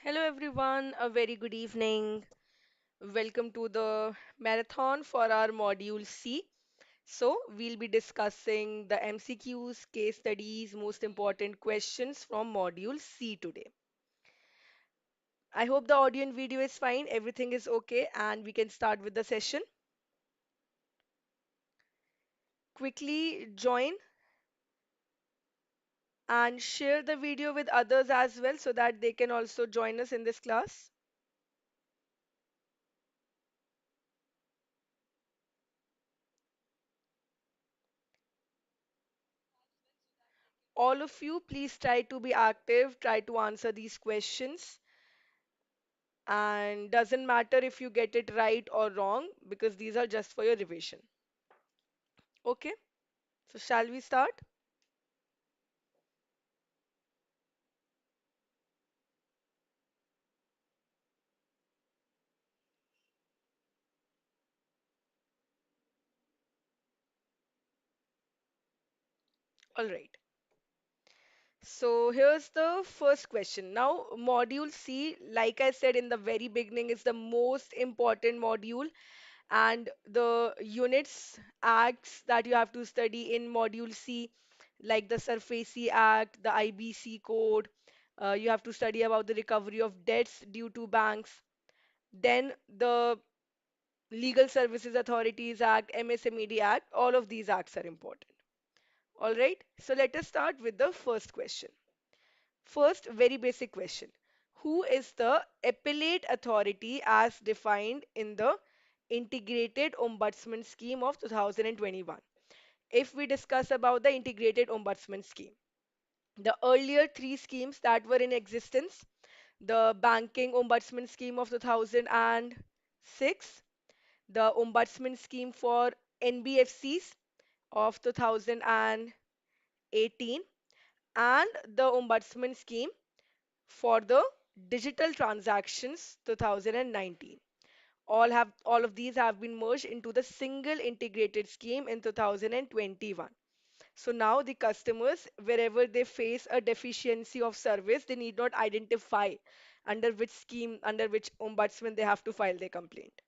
Hello everyone, a very good evening. Welcome to the marathon for our module C. So, we'll be discussing the MCQs, case studies, most important questions from module C today. I hope the audio and video is fine, everything is okay, and we can start with the session. Quickly join and share the video with others as well so that they can also join us in this class. All of you, please try to be active, try to answer these questions. And doesn't matter if you get it right or wrong because these are just for your revision. Okay, so shall we start? All right. So here's the first question. Now, module C, like I said in the very beginning, is the most important module, and the units, acts that you have to study in module C, like the Surface Act, the IBC code, you have to study about the recovery of debts due to banks. Then the Legal Services Authorities Act, MSMED Act, all of these acts are important. All right, so let us start with the first question. First, very basic question. Who is the appellate authority as defined in the Integrated Ombudsman Scheme of 2021? If we discuss about the Integrated Ombudsman Scheme, the earlier three schemes that were in existence, the Banking Ombudsman Scheme of 2006, the Ombudsman Scheme for NBFCs of 2018, and the Ombudsman Scheme for the Digital Transactions 2019. All of these have been merged into the single integrated scheme in 2021. So now the customers, wherever they face a deficiency of service, they need not identify under which scheme, under which ombudsman they have to file their complaint,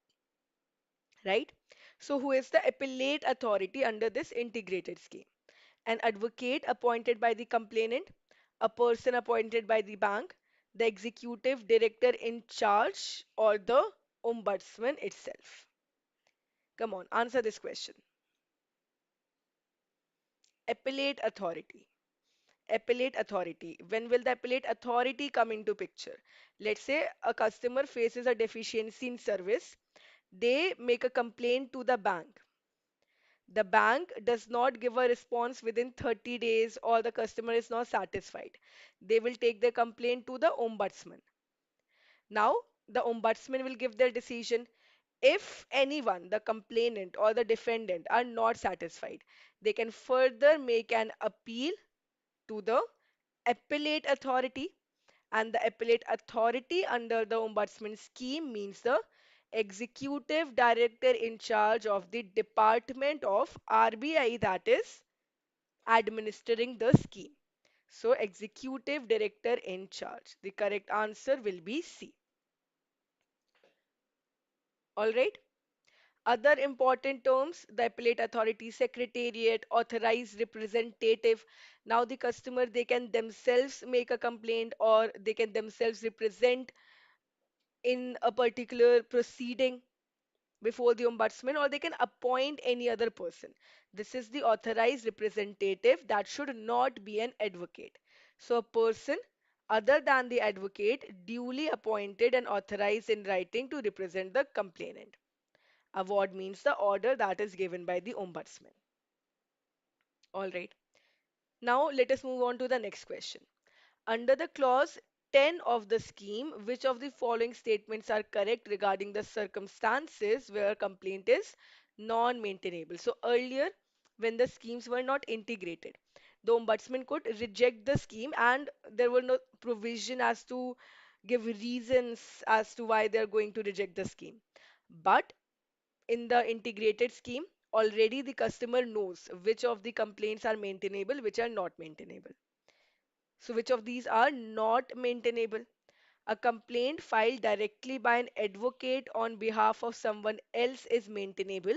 right? So, who is the appellate authority under this integrated scheme? An advocate appointed by the complainant, a person appointed by the bank, the executive director in charge, or the ombudsman itself? Come on, answer this question. Appellate authority. Appellate authority. When will the appellate authority come into picture? Let's say a customer faces a deficiency in service. They make a complaint to the bank. The bank does not give a response within 30 days or the customer is not satisfied. They will take their complaint to the ombudsman. Now, the ombudsman will give their decision. If anyone, the complainant or the defendant, are not satisfied, they can further make an appeal to the appellate authority, and the appellate authority under the ombudsman scheme means the executive director in charge of the department of RBI, that is administering the scheme. So executive director in charge, the correct answer will be C. All right. Other important terms, the appellate authority secretariat, authorized representative. Now the customer, they can themselves make a complaint or they can themselves represent in a particular proceeding before the ombudsman, or they can appoint any other person. This is the authorized representative that should not be an advocate. So a person other than the advocate duly appointed and authorized in writing to represent the complainant. Award means the order that is given by the ombudsman. All right. Now let us move on to the next question. Under the clause 10 of the scheme, which of the following statements are correct regarding the circumstances where a complaint is non-maintainable? So earlier, when the schemes were not integrated, the ombudsman could reject the scheme and there were no provision as to give reasons as to why they're going to reject the scheme. But in the integrated scheme, already the customer knows which of the complaints are maintainable, which are not maintainable. So which of these are not maintainable? A complaint filed directly by an advocate on behalf of someone else is maintainable,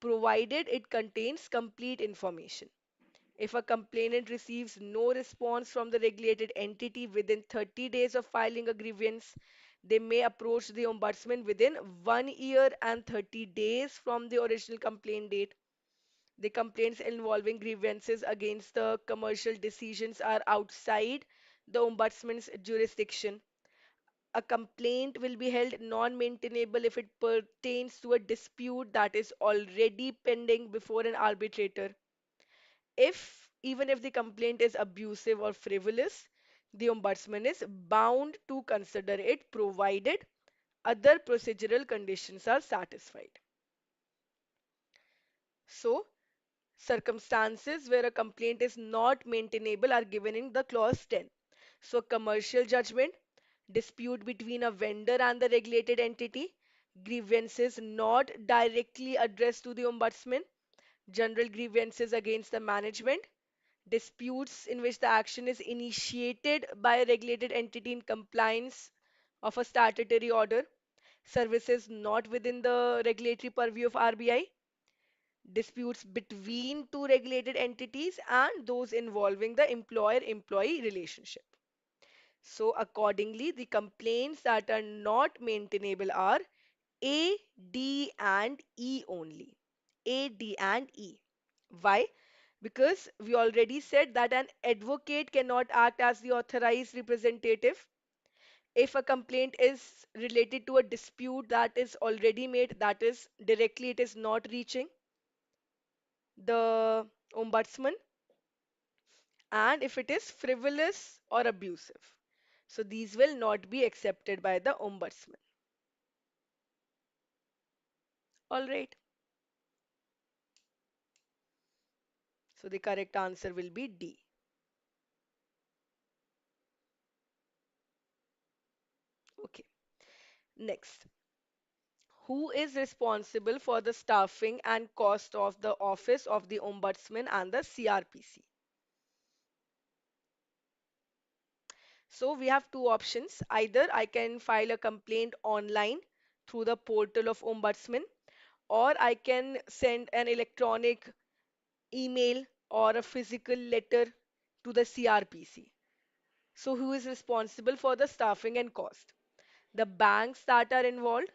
provided it contains complete information. If a complainant receives no response from the regulated entity within 30 days of filing a grievance, they may approach the ombudsman within 1 year and 30 days from the original complaint date. The complaints involving grievances against the commercial decisions are outside the ombudsman's jurisdiction. A complaint will be held non-maintainable if it pertains to a dispute that is already pending before an arbitrator. If even if the complaint is abusive or frivolous, the ombudsman is bound to consider it provided other procedural conditions are satisfied. So, circumstances where a complaint is not maintainable are given in the clause 10. So, commercial judgment, dispute between a vendor and the regulated entity, grievances not directly addressed to the ombudsman, general grievances against the management, disputes in which the action is initiated by a regulated entity in compliance of a statutory order, services not within the regulatory purview of RBI, disputes between two regulated entities, and those involving the employer-employee relationship. So accordingly, the complaints that are not maintainable are A, D, and E only. A, D, and E. Why? Because we already said that an advocate cannot act as the authorized representative. If a complaint is related to a dispute that is already made, that is directly it is not reaching the ombudsman, and if it is frivolous or abusive. So these will not be accepted by the ombudsman. All right. So the correct answer will be D. Okay. Next. Who is responsible for the staffing and cost of the office of the ombudsman and the CRPC? So we have two options. Either I can file a complaint online through the portal of ombudsman, or I can send an electronic email or a physical letter to the CRPC. So who is responsible for the staffing and cost? The banks that are involved,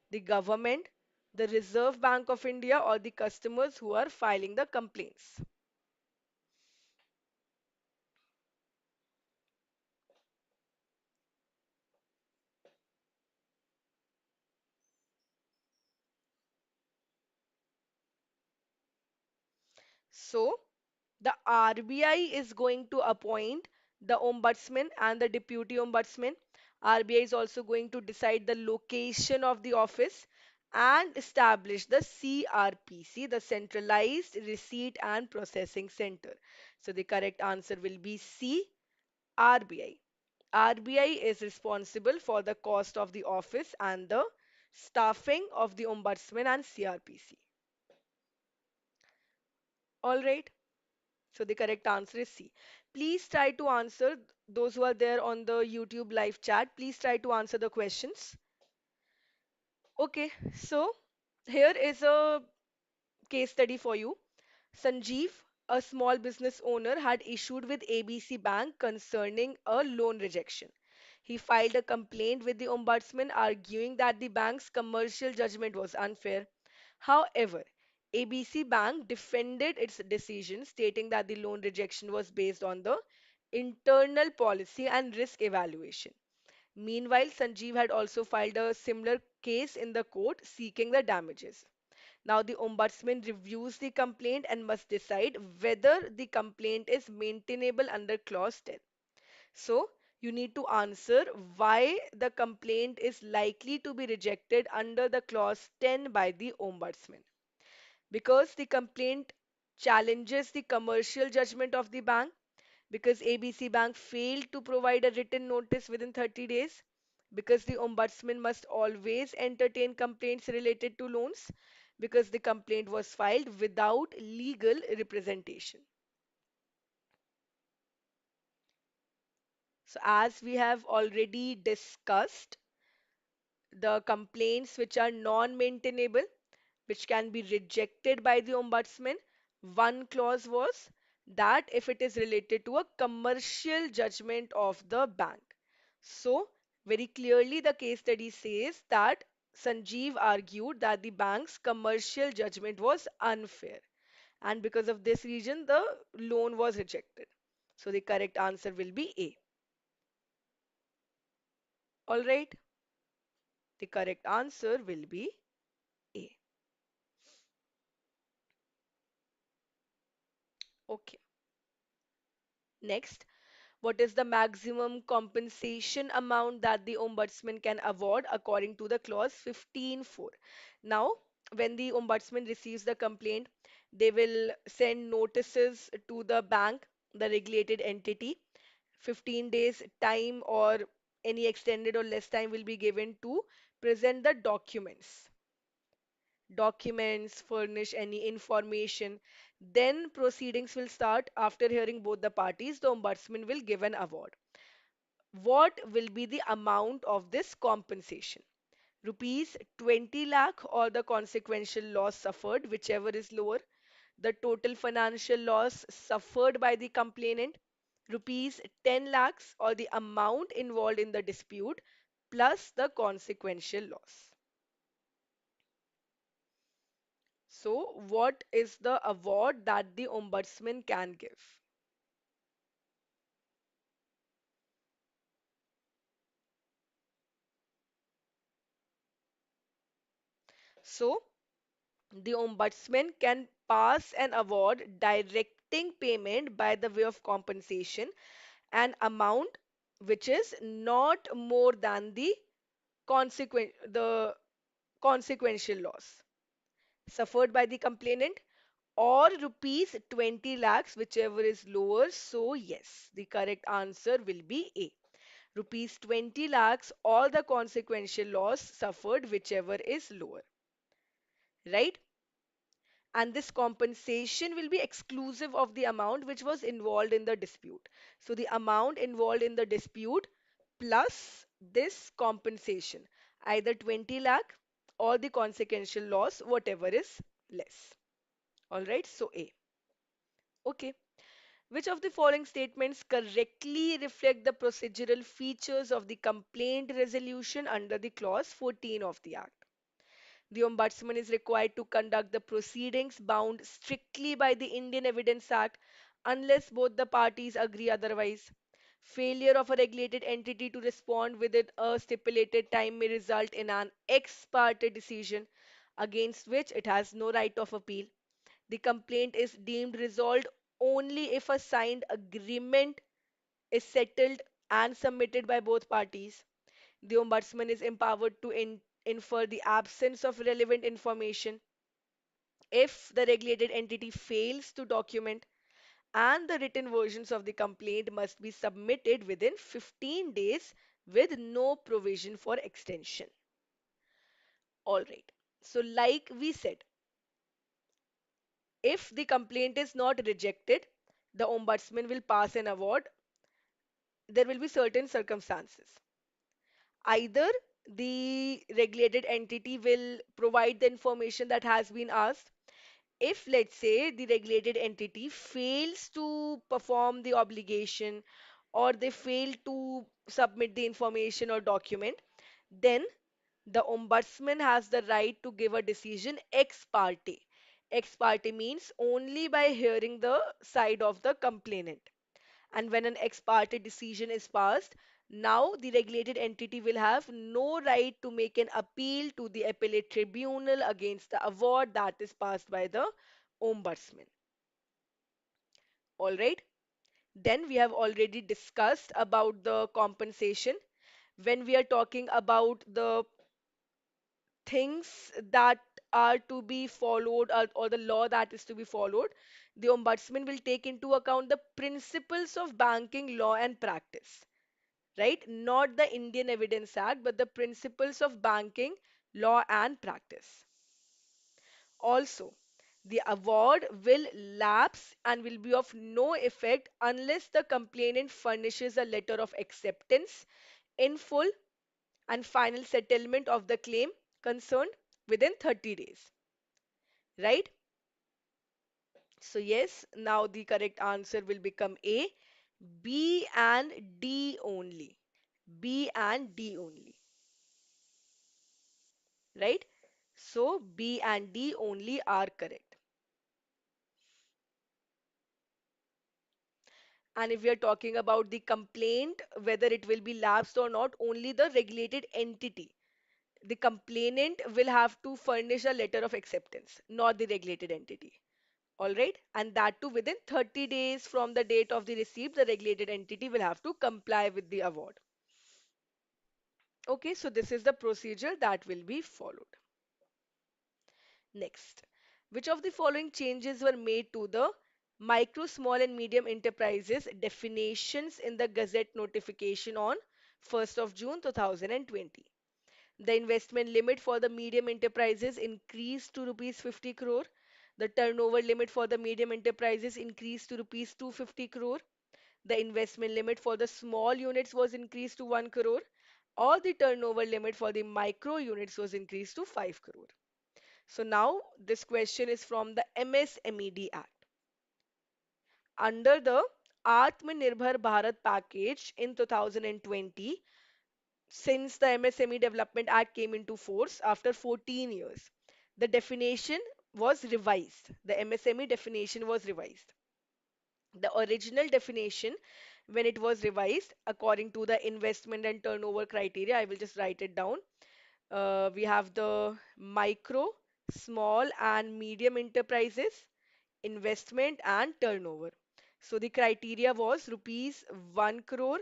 the government, the Reserve Bank of India, or the customers who are filing the complaints. So the RBI is going to appoint the ombudsman and the deputy ombudsman. RBI is also going to decide the location of the office and establish the CRPC, the Centralized Receipt and Processing Center. So the correct answer will be C, RBI. RBI is responsible for the cost of the office and the staffing of the ombudsman and CRPC. All right. So the correct answer is C. Please try to answer, those who are there on the YouTube live chat, please try to answer the questions. Okay, so here is a case study for you. Sanjeev, a small business owner, had issued with ABC Bank concerning a loan rejection. He filed a complaint with the ombudsman arguing that the bank's commercial judgment was unfair. However, ABC Bank defended its decision, stating that the loan rejection was based on the internal policy and risk evaluation. Meanwhile, Sanjeev had also filed a similar case in the court seeking the damages. Now, the ombudsman reviews the complaint and must decide whether the complaint is maintainable under clause 10. So, you need to answer why the complaint is likely to be rejected under the clause 10 by the ombudsman. Because the complaint challenges the commercial judgment of the bank, because ABC Bank failed to provide a written notice within 30 days, because the ombudsman must always entertain complaints related to loans, because the complaint was filed without legal representation. So, as we have already discussed, the complaints which are non-maintainable, which can be rejected by the ombudsman, one clause was that if it is related to a commercial judgment of the bank. So, very clearly, the case study says that Sanjeev argued that the bank's commercial judgment was unfair, and because of this reason, the loan was rejected. So, the correct answer will be A. All right, the correct answer will be A. Okay. Next, what is the maximum compensation amount that the ombudsman can award according to the clause 15.4? Now, when the ombudsman receives the complaint, they will send notices to the bank, the regulated entity. 15 days time or any extended or less time will be given to present the documents, furnish any information. Then proceedings will start. After hearing both the parties, the ombudsman will give an award. What will be the amount of this compensation? Rupees 20 lakh or the consequential loss suffered, whichever is lower. The total financial loss suffered by the complainant, rupees 10 lakhs or the amount involved in the dispute plus the consequential loss. So, what is the award that the ombudsman can give? So, the ombudsman can pass an award directing payment by the way of compensation, an amount which is not more than the consequential loss suffered by the complainant, or rupees 20 lakhs, whichever is lower. So, yes, the correct answer will be A. Rupees 20 lakhs or the consequential loss suffered, whichever is lower, right? And this compensation will be exclusive of the amount which was involved in the dispute. So, the amount involved in the dispute plus this compensation, either 20 lakh or the consequential loss, whatever is less. All right, so A. Okay. Which of the following statements correctly reflect the procedural features of the complaint resolution under the clause 14 of the Act? The Ombudsman is required to conduct the proceedings bound strictly by the Indian Evidence Act unless both the parties agree otherwise. Failure of a regulated entity to respond within a stipulated time may result in an ex parte decision against which it has no right of appeal. The complaint is deemed resolved only if a signed agreement is settled and submitted by both parties. The Ombudsman is empowered to infer the absence of relevant information if the regulated entity fails to document, and the written versions of the complaint must be submitted within 15 days with no provision for extension. All right. So, like we said, if the complaint is not rejected, the ombudsman will pass an award. There will be certain circumstances. Either the regulated entity will provide the information that has been asked. If, let's say, the regulated entity fails to perform the obligation or they fail to submit the information or document, then the ombudsman has the right to give a decision ex parte. Ex parte means only by hearing the side of the complainant. And when an ex parte decision is passed, now the regulated entity will have no right to make an appeal to the appellate tribunal against the award that is passed by the ombudsman. All right. Then we have already discussed about the compensation. When we are talking about the things that are to be followed, or the law that is to be followed, the ombudsman will take into account the principles of banking law and practice, right? Not the Indian Evidence Act, but the principles of banking law and practice. Also, The award will lapse and will be of no effect unless the complainant furnishes a letter of acceptance in full and final settlement of the claim concerned within 30 days. Right? So, yes, now the correct answer will become A, B and D only. B and D only. Right? So, B and D only are correct. And if we are talking about the complaint, whether it will be lapsed or not, only the regulated entity, the complainant will have to furnish a letter of acceptance, not the regulated entity. All right. And that too within 30 days from the date of the receipt, the regulated entity will have to comply with the award. Okay. So this is the procedure that will be followed. Next, which of the following changes were made to the micro, small, and medium enterprises definitions in the Gazette notification on 1st of June 2020? The investment limit for the medium enterprises increased to rupees 50 crore. The turnover limit for the medium enterprises increased to rupees 250 crore. The investment limit for the small units was increased to 1 crore. Or the turnover limit for the micro units was increased to 5 crore. So now this question is from the MSMED Act. Under the Atmanirbhar Bharat package in 2020, since the MSME Development Act came into force after 14 years, the definition was revised. The MSME definition was revised. The original definition, when it was revised according to the investment and turnover criteria, I will just write it down. We have the micro, small, and medium enterprises, investment, and turnover. So the criteria was rupees 1 crore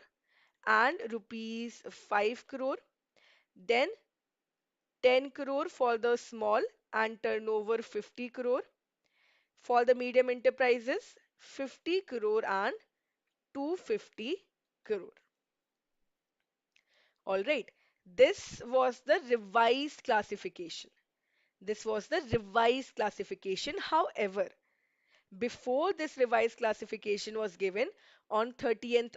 and rupees 5 crore. Then 10 crore for the small and turnover 50 crore. For the medium enterprises, 50 crore and 250 crore. All right. This was the revised classification. This was the revised classification. However, before this revised classification was given on 30th,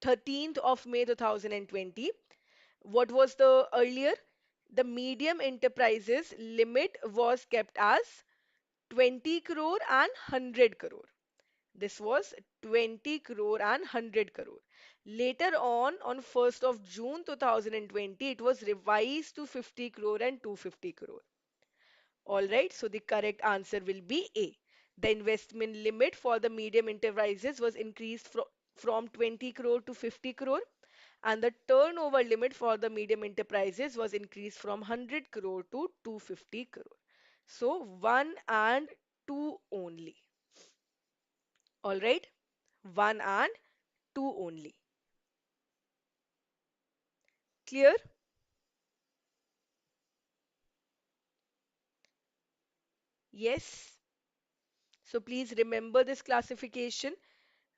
13th of May 2020, what was the earlier? The medium enterprises limit was kept as 20 crore and 100 crore. This was 20 crore and 100 crore. Later on 1st of June 2020, it was revised to 50 crore and 250 crore. Alright, so the correct answer will be A. The investment limit for the medium enterprises was increased from 20 crore to 50 crore, and the turnover limit for the medium enterprises was increased from 100 crore to 250 crore. So 1 and 2 only. Alright, 1 and 2 only. Clear? Yes. So please remember this classification.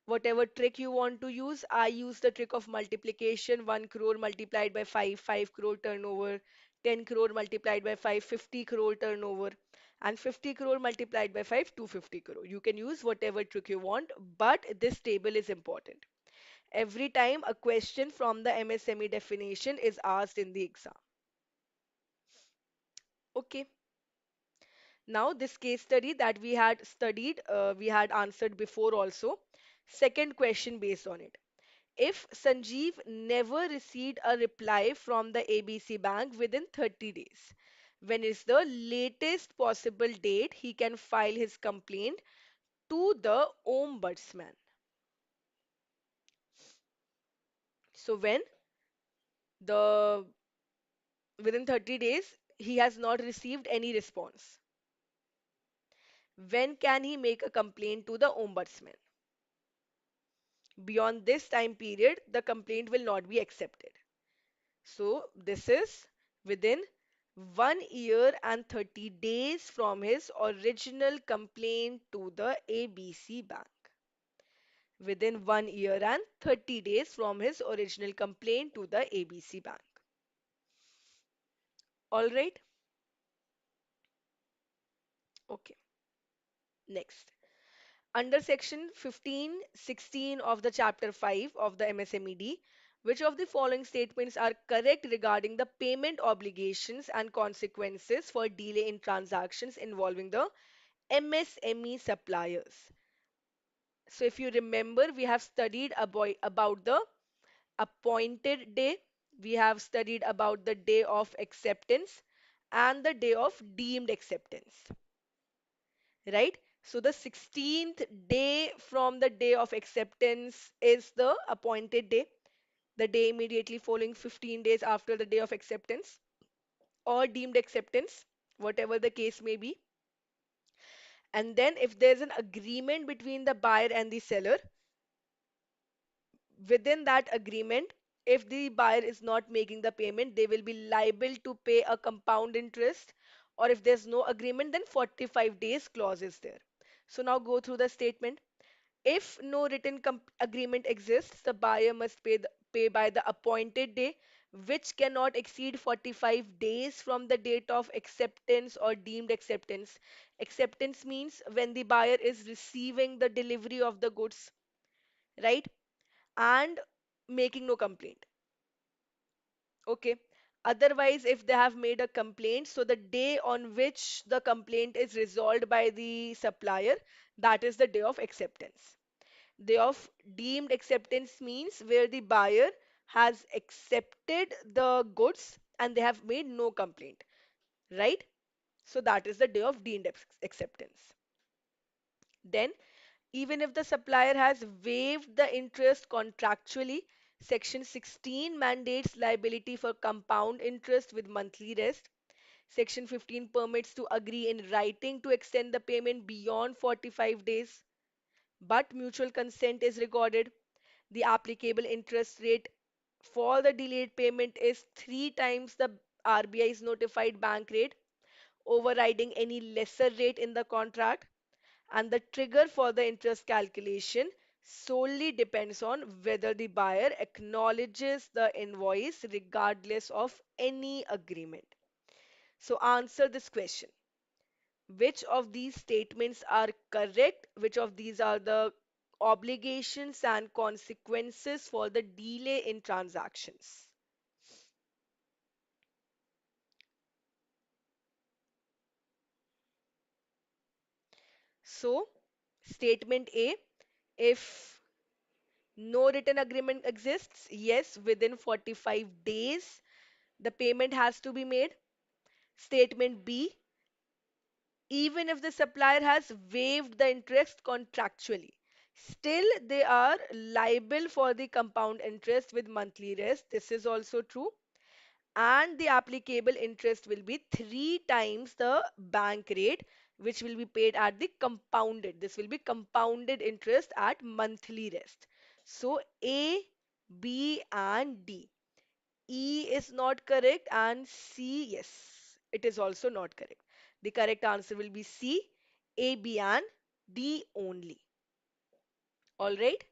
Whatever trick you want to use, I use the trick of multiplication. 1 crore multiplied by 5, 5 crore turnover. 10 crore multiplied by 5, 50 crore turnover. And 50 crore multiplied by 5, 250 crore. You can use whatever trick you want, but this table is important. Every time a question from the MSME definition is asked in the exam. Okay. Now, this case study that we had studied, we had answered before also. Second question based on it. If Sanjeev never received a reply from the ABC Bank within 30 days, when is the latest possible date he can file his complaint to the Ombudsman? So when the within 30 days he has not received any response, when can he make a complaint to the Ombudsman? Beyond this time period, the complaint will not be accepted. So this is within 1 year and 30 days from his original complaint to the ABC Bank. Within 1 year and 30 days from his original complaint to the ABC Bank. All right. Okay. Next, under section 15:16 of the chapter 5 of the MSMED, which of the following statements are correct regarding the payment obligations and consequences for delay in transactions involving the MSME suppliers? So if you remember, we have studied about the appointed day, we have studied about the day of acceptance and the day of deemed acceptance, right? So the 16th day from the day of acceptance is the appointed day, the day immediately following 15 days after the day of acceptance or deemed acceptance, whatever the case may be. And then if there's an agreement between the buyer and the seller, within that agreement, if the buyer is not making the payment, they will be liable to pay a compound interest, or if there's no agreement, then 45 days clause is there. So now go through the statement. If no written agreement exists, the buyer must pay by the appointed day, which cannot exceed 45 days from the date of acceptance or deemed acceptance. Acceptance means when the buyer is receiving the delivery of the goods, right? And making no complaint. Okay. Otherwise, if they have made a complaint, so the day on which the complaint is resolved by the supplier, that is the day of acceptance. Day of deemed acceptance means where the buyer has accepted the goods and they have made no complaint, right? So that is the day of deemed acceptance. Then, even if the supplier has waived the interest contractually, Section 16 mandates liability for compound interest with monthly rest. Section 15 permits to agree in writing to extend the payment beyond 45 days, but mutual consent is recorded. The applicable interest rate for the delayed payment is three times the RBI's notified bank rate, overriding any lesser rate in the contract, and the trigger for the interest calculation solely depends on whether the buyer acknowledges the invoice regardless of any agreement. So answer this question. Which of these statements are correct? Which of these are the obligations and consequences for the delay in transactions? So, statement A, if no written agreement exists, yes, within 45 days, the payment has to be made. Statement B, even if the supplier has waived the interest contractually, still they are liable for the compound interest with monthly rest. This is also true. And the applicable interest will be three times the bank rate, which will be paid at the compounded. This will be compounded interest at monthly rest. So A, B, and D. E is not correct, and C, yes, it is also not correct. The correct answer will be C, A, B, and D only. All right.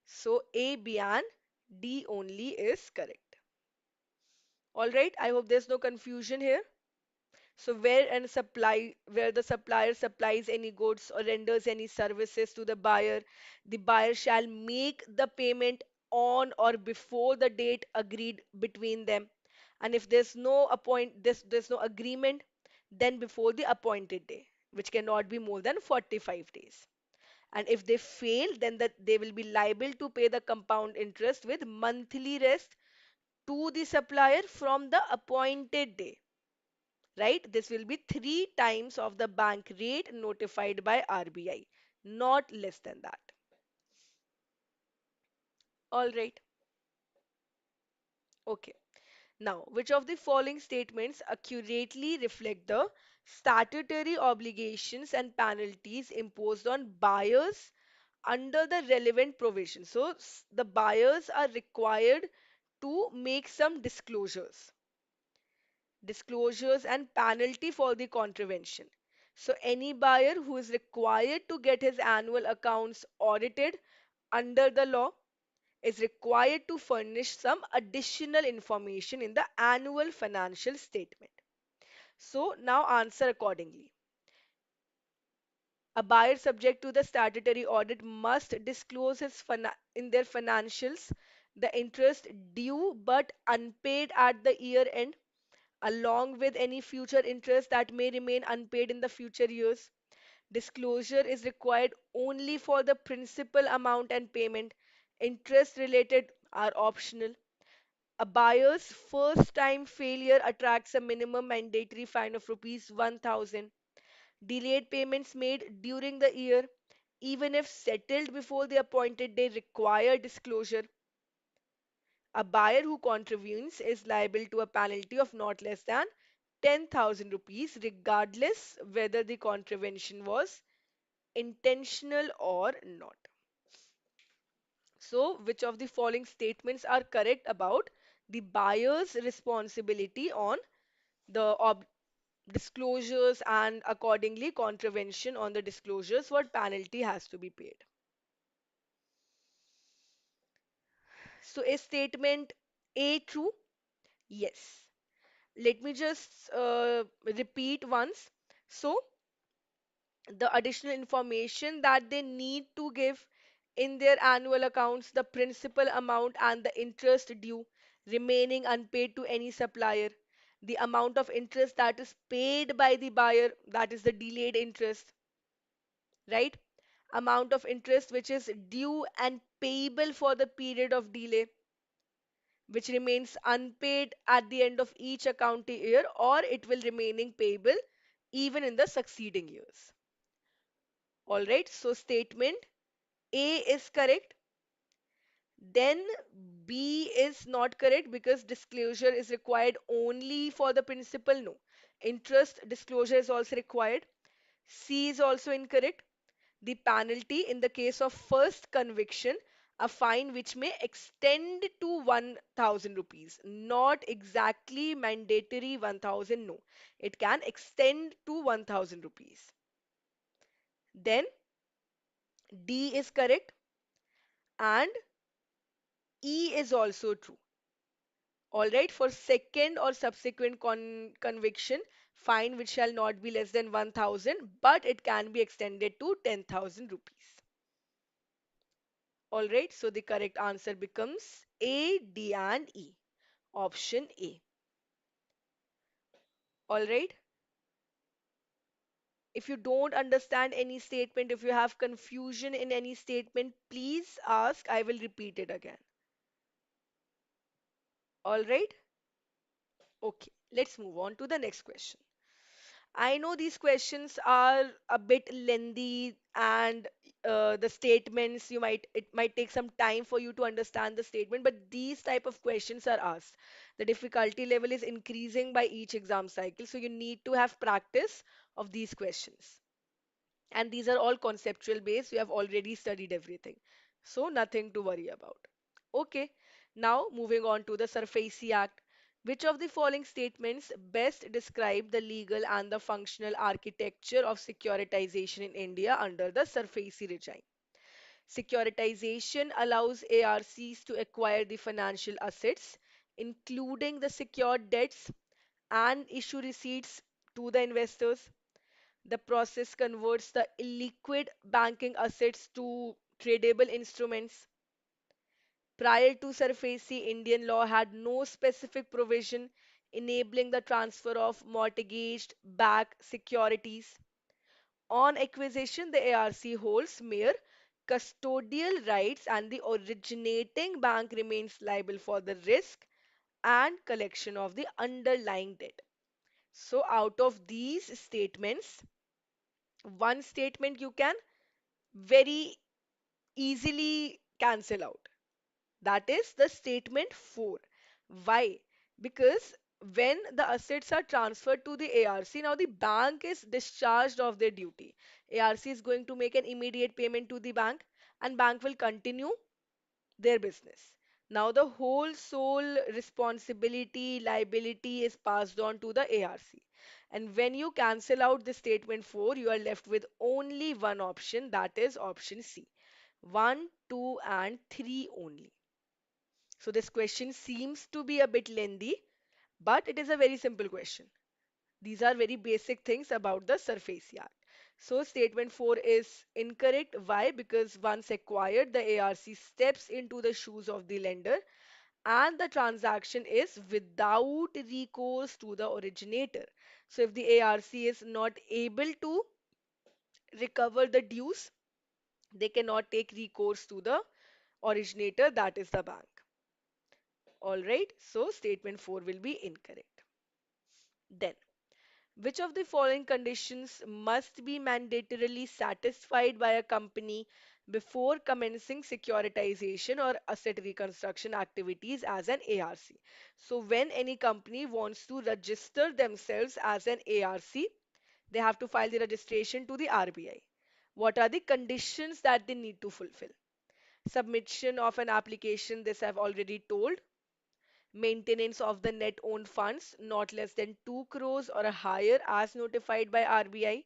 So A, B, and D only is correct. All right. I hope there's no confusion here. So where the supplier supplies any goods or renders any services to the buyer shall make the payment on or before the date agreed between them. And if there's no agreement, then before the appointed day, which cannot be more than 45 days. And if they fail, then that they will be liable to pay the compound interest with monthly rest to the supplier from the appointed day, right? This will be three times of the bank rate notified by RBI, not less than that. All right. Okay. Now, which of the following statements accurately reflect the statutory obligations and penalties imposed on buyers under the relevant provision? So, the buyers are required to make some disclosures and penalty for the contravention. So any buyer who is required to get his annual accounts audited under the law is required to furnish some additional information in the annual financial statement. So now answer accordingly. A buyer subject to the statutory audit must disclose in their financials the interest due but unpaid at the year end, along with any future interest that may remain unpaid in the future years. Disclosure is required only for the principal amount and payment. Interest related are optional. A buyer's first time failure attracts a minimum mandatory fine of rupees 1000. Delayed payments made during the year, even if settled before the appointed day, require disclosure. A buyer who contravenes is liable to a penalty of not less than 10,000 rupees, regardless whether the contravention was intentional or not. So, which of the following statements are correct about the buyer's responsibility on the disclosures and accordingly contravention on the disclosures, what penalty has to be paid? So, is statement A true? Yes. Let me just repeat once. So, the additional information that they need to give in their annual accounts, the principal amount and the interest due remaining unpaid to any supplier, the amount of interest that is paid by the buyer, that is the delayed interest, right? Amount of interest which is due and payable for the period of delay, which remains unpaid at the end of each accounting year, or it will remaining payable even in the succeeding years. All right, so statement A is correct. Then B is not correct because disclosure is required only for the principal. No. Interest disclosure is also required. C is also incorrect. The penalty in the case of first conviction, a fine which may extend to 1000 rupees, not exactly mandatory 1000. No. It can extend to 1000 rupees. Then D is correct and E is also true. All right, for second or subsequent conviction, fine which shall not be less than 1000, but it can be extended to 10,000 rupees. All right, so the correct answer becomes A, D, and E. Option A. All right, if you don't understand any statement, if you have confusion in any statement, please ask. I will repeat it again. All right, okay, let's move on to the next question. I know these questions are a bit lengthy and the statements it might take some time for you to understand the statement, but these type of questions are asked. The difficulty level is increasing by each exam cycle, so you need to have practice of these questions. And these are all conceptual based. You have already studied everything. So nothing to worry about. Okay, now moving on to the SARFAESI Act. Which of the following statements best describe the legal and the functional architecture of securitization in India under the SARFAESI regime? Securitization allows ARCs to acquire the financial assets, including the secured debts, and issue receipts to the investors. The process converts the illiquid banking assets to tradable instruments. Prior to SARFAESI, Indian law had no specific provision enabling the transfer of mortgaged backed securities. On acquisition, the ARC holds mere custodial rights and the originating bank remains liable for the risk and collection of the underlying debt. So, out of these statements, one statement you can very easily cancel out. That is the statement 4. Why? Because when the assets are transferred to the ARC, now the bank is discharged of their duty. ARC is going to make an immediate payment to the bank and bank will continue their business. Now the whole sole responsibility, liability is passed on to the ARC. And when you cancel out the statement 4, you are left with only one option, that is option C. 1, 2, and 3 only. So this question seems to be a bit lengthy, but it is a very simple question. These are very basic things about the SARFAESI Act. So statement 4 is incorrect. Why? Because once acquired, the ARC steps into the shoes of the lender and the transaction is without recourse to the originator. So if the ARC is not able to recover the dues, they cannot take recourse to the originator, that is the bank. All right, so statement 4 will be incorrect. Then, which of the following conditions must be mandatorily satisfied by a company before commencing securitization or asset reconstruction activities as an ARC? So, when any company wants to register themselves as an ARC, they have to file the registration to the RBI. What are the conditions that they need to fulfill? Submission of an application, this I've already told. Maintenance of the net owned funds not less than 2 crores or higher as notified by RBI,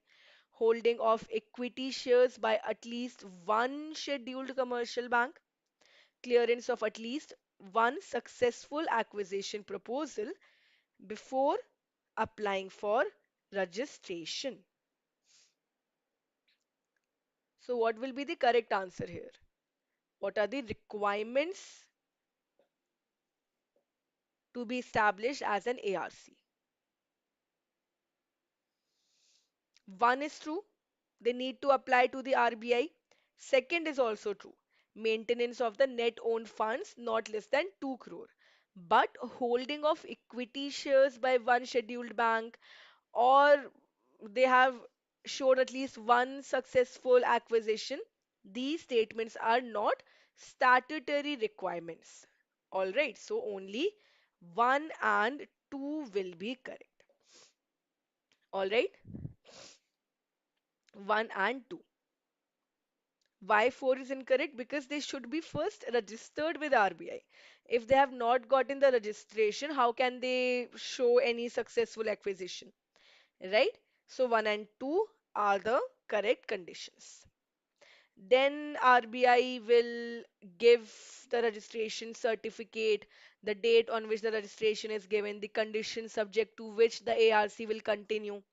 holding of equity shares by at least one scheduled commercial bank, clearance of at least one successful acquisition proposal before applying for registration. So, what will be the correct answer here? What are the requirements to be established as an ARC? One is true, they need to apply to the RBI. Second is also true, maintenance of the net owned funds not less than 2 crore. But holding of equity shares by one scheduled bank, or they have showed at least one successful acquisition, these statements are not statutory requirements. All right, so only 1 and 2 will be correct. All right, 1 and 2. Why 4 is incorrect? Because they should be first registered with RBI. If they have not gotten the registration, how can they show any successful acquisition? Right? So 1 and 2 are the correct conditions. Then RBI will give the registration certificate, the date on which the registration is given, the conditions subject to which the ARC will continue,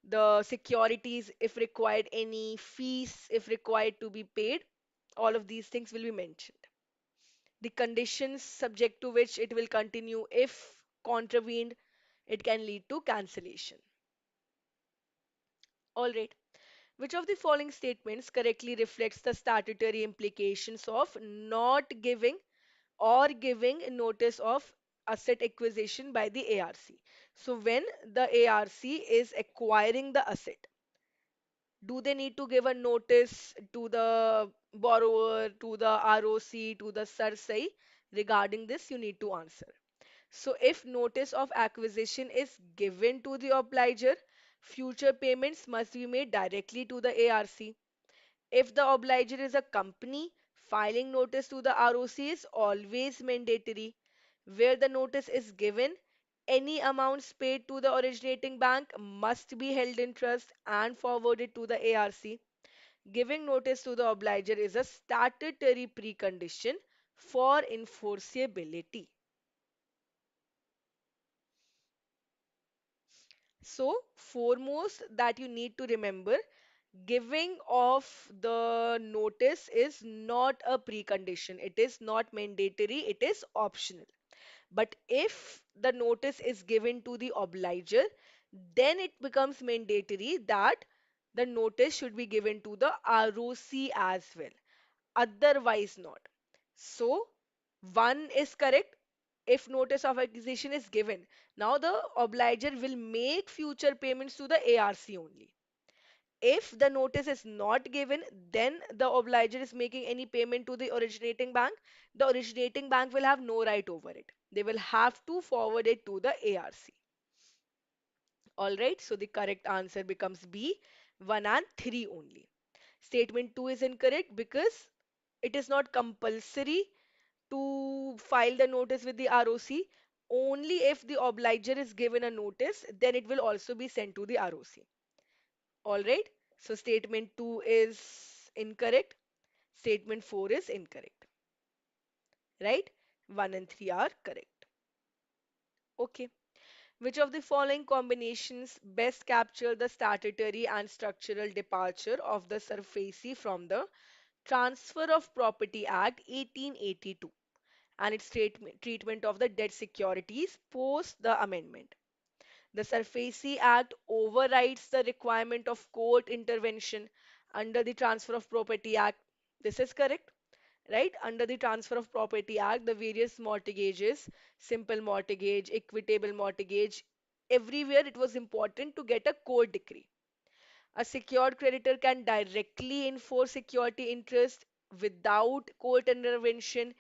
the securities if required, any fees if required to be paid, all of these things will be mentioned. The conditions subject to which it will continue, if contravened, it can lead to cancellation. All right. Which of the following statements correctly reflects the statutory implications of not giving or giving notice of asset acquisition by the ARC? So when the ARC is acquiring the asset, do they need to give a notice to the borrower, to the ROC, to the SARSAI? Regarding this, you need to answer. So, if notice of acquisition is given to the obliger, future payments must be made directly to the ARC. If the obliger is a company, filing notice to the ROC is always mandatory. Where the notice is given, any amounts paid to the originating bank must be held in trust and forwarded to the ARC. Giving notice to the obliger is a statutory precondition for enforceability. So, foremost that you need to remember, giving of the notice is not a precondition. It is not mandatory, it is optional. But if the notice is given to the obliger, then it becomes mandatory that the notice should be given to the ROC as well. Otherwise, not. So, one is correct if notice of acquisition is given. Now, the obliger will make future payments to the ARC only. If the notice is not given, then the obliger is making any payment to the originating bank. The originating bank will have no right over it. They will have to forward it to the ARC. All right, so the correct answer becomes B, 1 and 3 only. Statement 2 is incorrect because it is not compulsory to file the notice with the ROC. Only if the obliger is given a notice, then it will also be sent to the ROC. All right. So statement 2 is incorrect. Statement 4 is incorrect. Right? 1 and 3 are correct. Okay. Which of the following combinations best capture the statutory and structural departure of the SARFAESI from the Transfer of Property Act 1882 and its treatment of the debt securities post the amendment? The SARFAESI Act overrides the requirement of court intervention under the Transfer of Property Act. This is correct, right? Under the Transfer of Property Act, the various mortgages, simple mortgage, equitable mortgage, everywhere it was important to get a court decree. A secured creditor can directly enforce security interest without court intervention,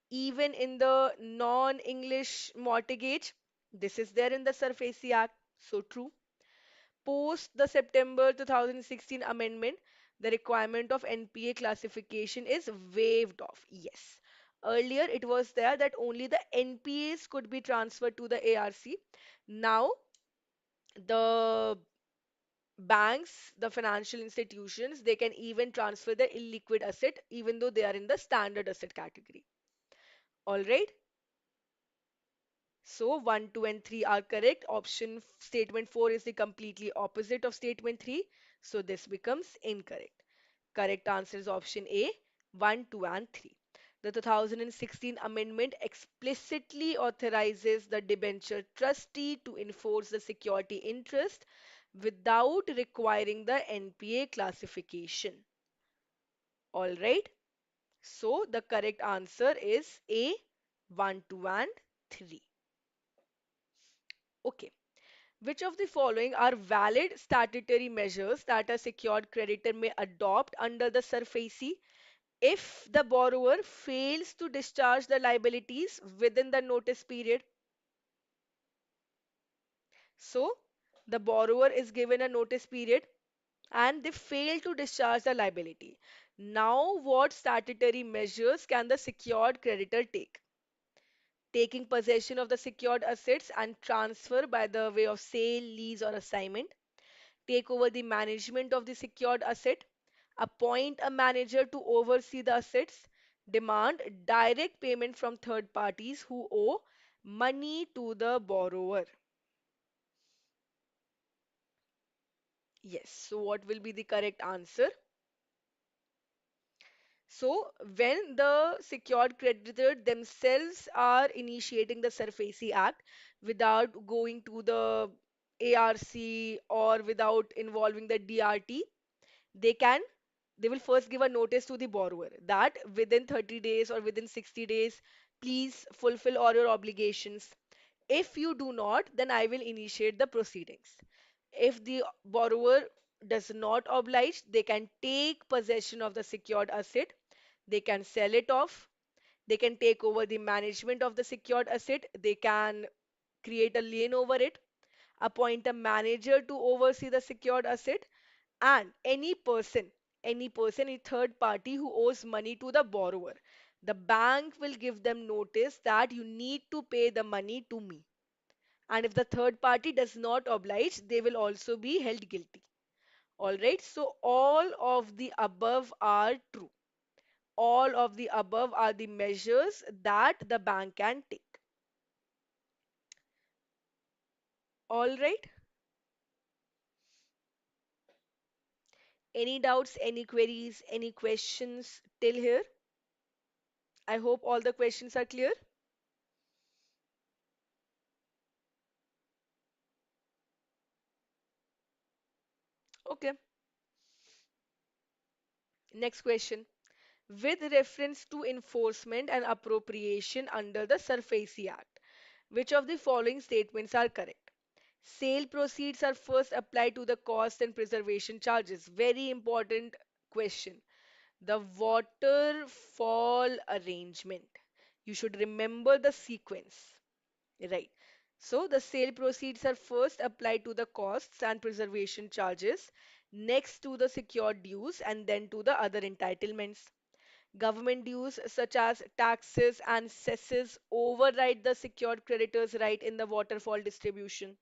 even in the non-English mortgage. This is there in the SARFAESI Act. So true. Post the September 2016 amendment, the requirement of NPA classification is waived off. Yes. Earlier, it was there that only the NPAs could be transferred to the ARC. Now, the banks, the financial institutions, they can even transfer the illiquid asset even though they are in the standard asset category. All right. So 1, 2, and 3 are correct. Statement 4 is the completely opposite of statement 3. So this becomes incorrect. Correct answer is option A, 1, 2, and 3. The 2016 amendment explicitly authorizes the debenture trustee to enforce the security interest without requiring the NPA classification. All right. So the correct answer is A, 1, 2, and 3. Okay. Which of the following are valid statutory measures that a secured creditor may adopt under the SARFAESI if the borrower fails to discharge the liabilities within the notice period? So, the borrower is given a notice period and they fail to discharge the liability. Now, what statutory measures can the secured creditor take? Taking possession of the secured assets and transfer by the way of sale, lease, or assignment. Take over the management of the secured asset, appoint a manager to oversee the assets, demand direct payment from third parties who owe money to the borrower. Yes, so what will be the correct answer? So, when the secured creditor themselves are initiating the SARFAESI Act without going to the ARC or without involving the DRT, they can they will first give a notice to the borrower that within 30 days or within 60 days please fulfill all your obligations. If you do not, then I will initiate the proceedings. If the borrower does not oblige, they can take possession of the secured asset, they can sell it off, they can take over the management of the secured asset, they can create a lien over it, appoint a manager to oversee the secured asset, and any person, a third party who owes money to the borrower, the bank will give them notice that you need to pay the money to me. And if the third party does not oblige, they will also be held guilty. All right, so all of the above are true. All of the above are the measures that the bank can take. All right, any doubts, any queries, any questions till here? I hope all the questions are clear. Okay, next question. With reference to enforcement and appropriation under the SARFAESI Act, which of the following statements are correct? Sale proceeds are first applied to the cost and preservation charges. Very important question. The waterfall arrangement. You should remember the sequence. Right. So the sale proceeds are first applied to the costs and preservation charges, next to the secured dues, and then to the other entitlements. Government dues such as taxes and cesses override the secured creditors' right in the waterfall distribution.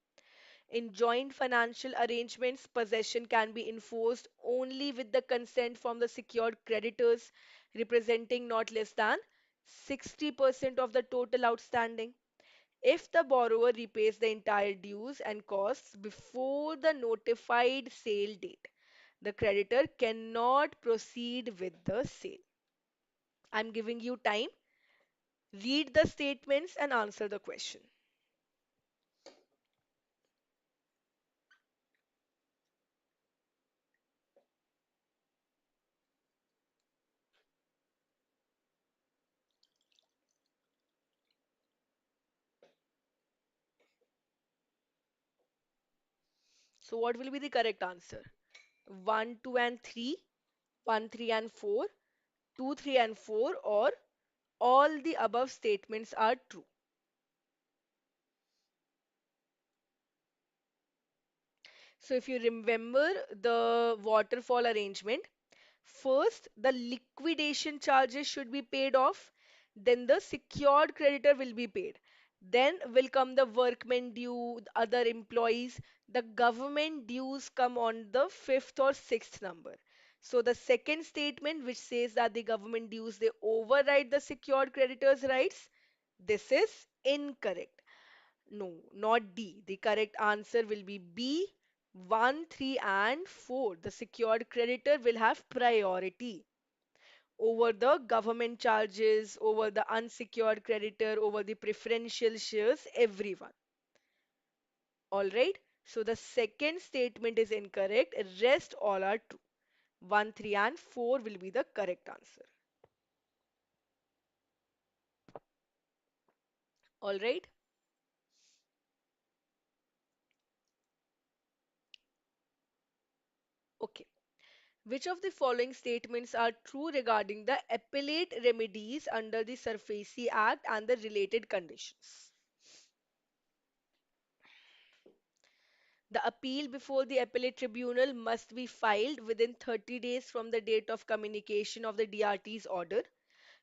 In joint financial arrangements, possession can be enforced only with the consent from the secured creditors, representing not less than 60% of the total outstanding. If the borrower repays the entire dues and costs before the notified sale date, the creditor cannot proceed with the sale. I'm giving you time. Read the statements and answer the question. So, what will be the correct answer? 1, 2, and 3, 1, 3, and 4, 2, 3, and 4, or all the above statements are true. So, if you remember the waterfall arrangement, first the liquidation charges should be paid off, then the secured creditor will be paid. Then will come the workmen due, the other employees, the government dues come on the fifth or sixth number. So the second statement which says that the government dues they override the secured creditors' rights, this is incorrect. No, not D. The correct answer will be B, 1, 3, and 4. The secured creditor will have priority over the government charges, over the unsecured creditor, over the preferential shares, everyone. All right. So the second statement is incorrect. Rest all are true. 1, 3, and 4 will be the correct answer. All right. Okay. Which of the following statements are true regarding the appellate remedies under the SARFAESI Act and the related conditions? The appeal before the appellate tribunal must be filed within 30 days from the date of communication of the DRT's order.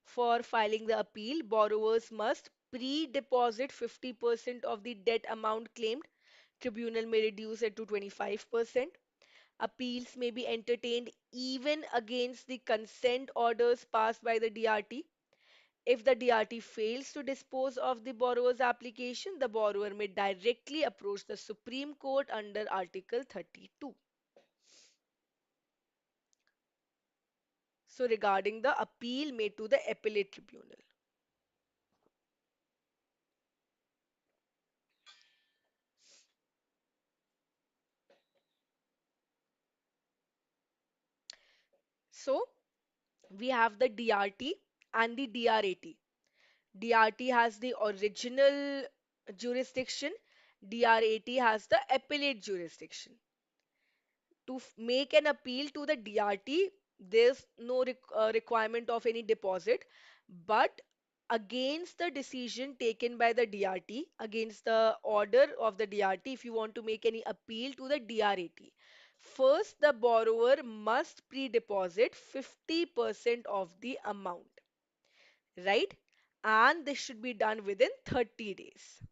For filing the appeal, borrowers must pre-deposit 50% of the debt amount claimed. Tribunal may reduce it to 25%. Appeals may be entertained even against the consent orders passed by the DRT. If the DRT fails to dispose of the borrower's application, the borrower may directly approach the Supreme Court under Article 32. So, regarding the appeal made to the appellate tribunal. So, we have the DRT and the DRAT. DRT has the original jurisdiction, DRAT has the appellate jurisdiction. To make an appeal to the DRT, there's no requirement of any deposit, but against the decision taken by the DRT, against the order of the DRT, if you want to make any appeal to the DRAT, first the borrower must pre-deposit 50% of the amount, right? And this should be done within 30 days.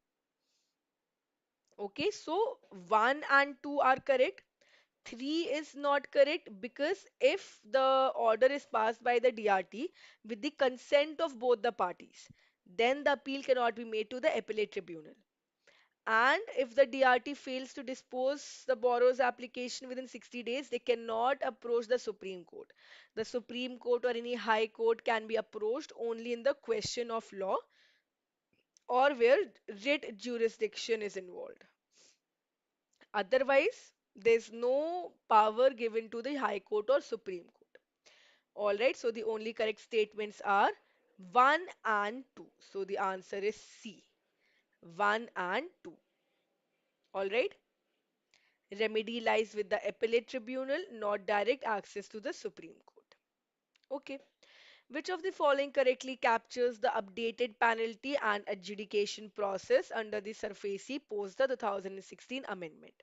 Okay, so 1 and 2 are correct. 3 is not correct because if the order is passed by the DRT with the consent of both the parties, then the appeal cannot be made to the appellate tribunal. And if the DRT fails to dispose the borrower's application within 60 days, they cannot approach the Supreme Court. The Supreme Court or any High Court can be approached only in the question of law or where writ jurisdiction is involved. Otherwise, there's no power given to the High Court or Supreme Court. Alright, so the only correct statements are 1 and 2. So the answer is C. 1 and 2. Alright, remedy lies with the appellate tribunal, not direct access to the Supreme Court. Okay. Which of the following correctly captures the updated penalty and adjudication process under the SARFAESI post the 2016 amendment?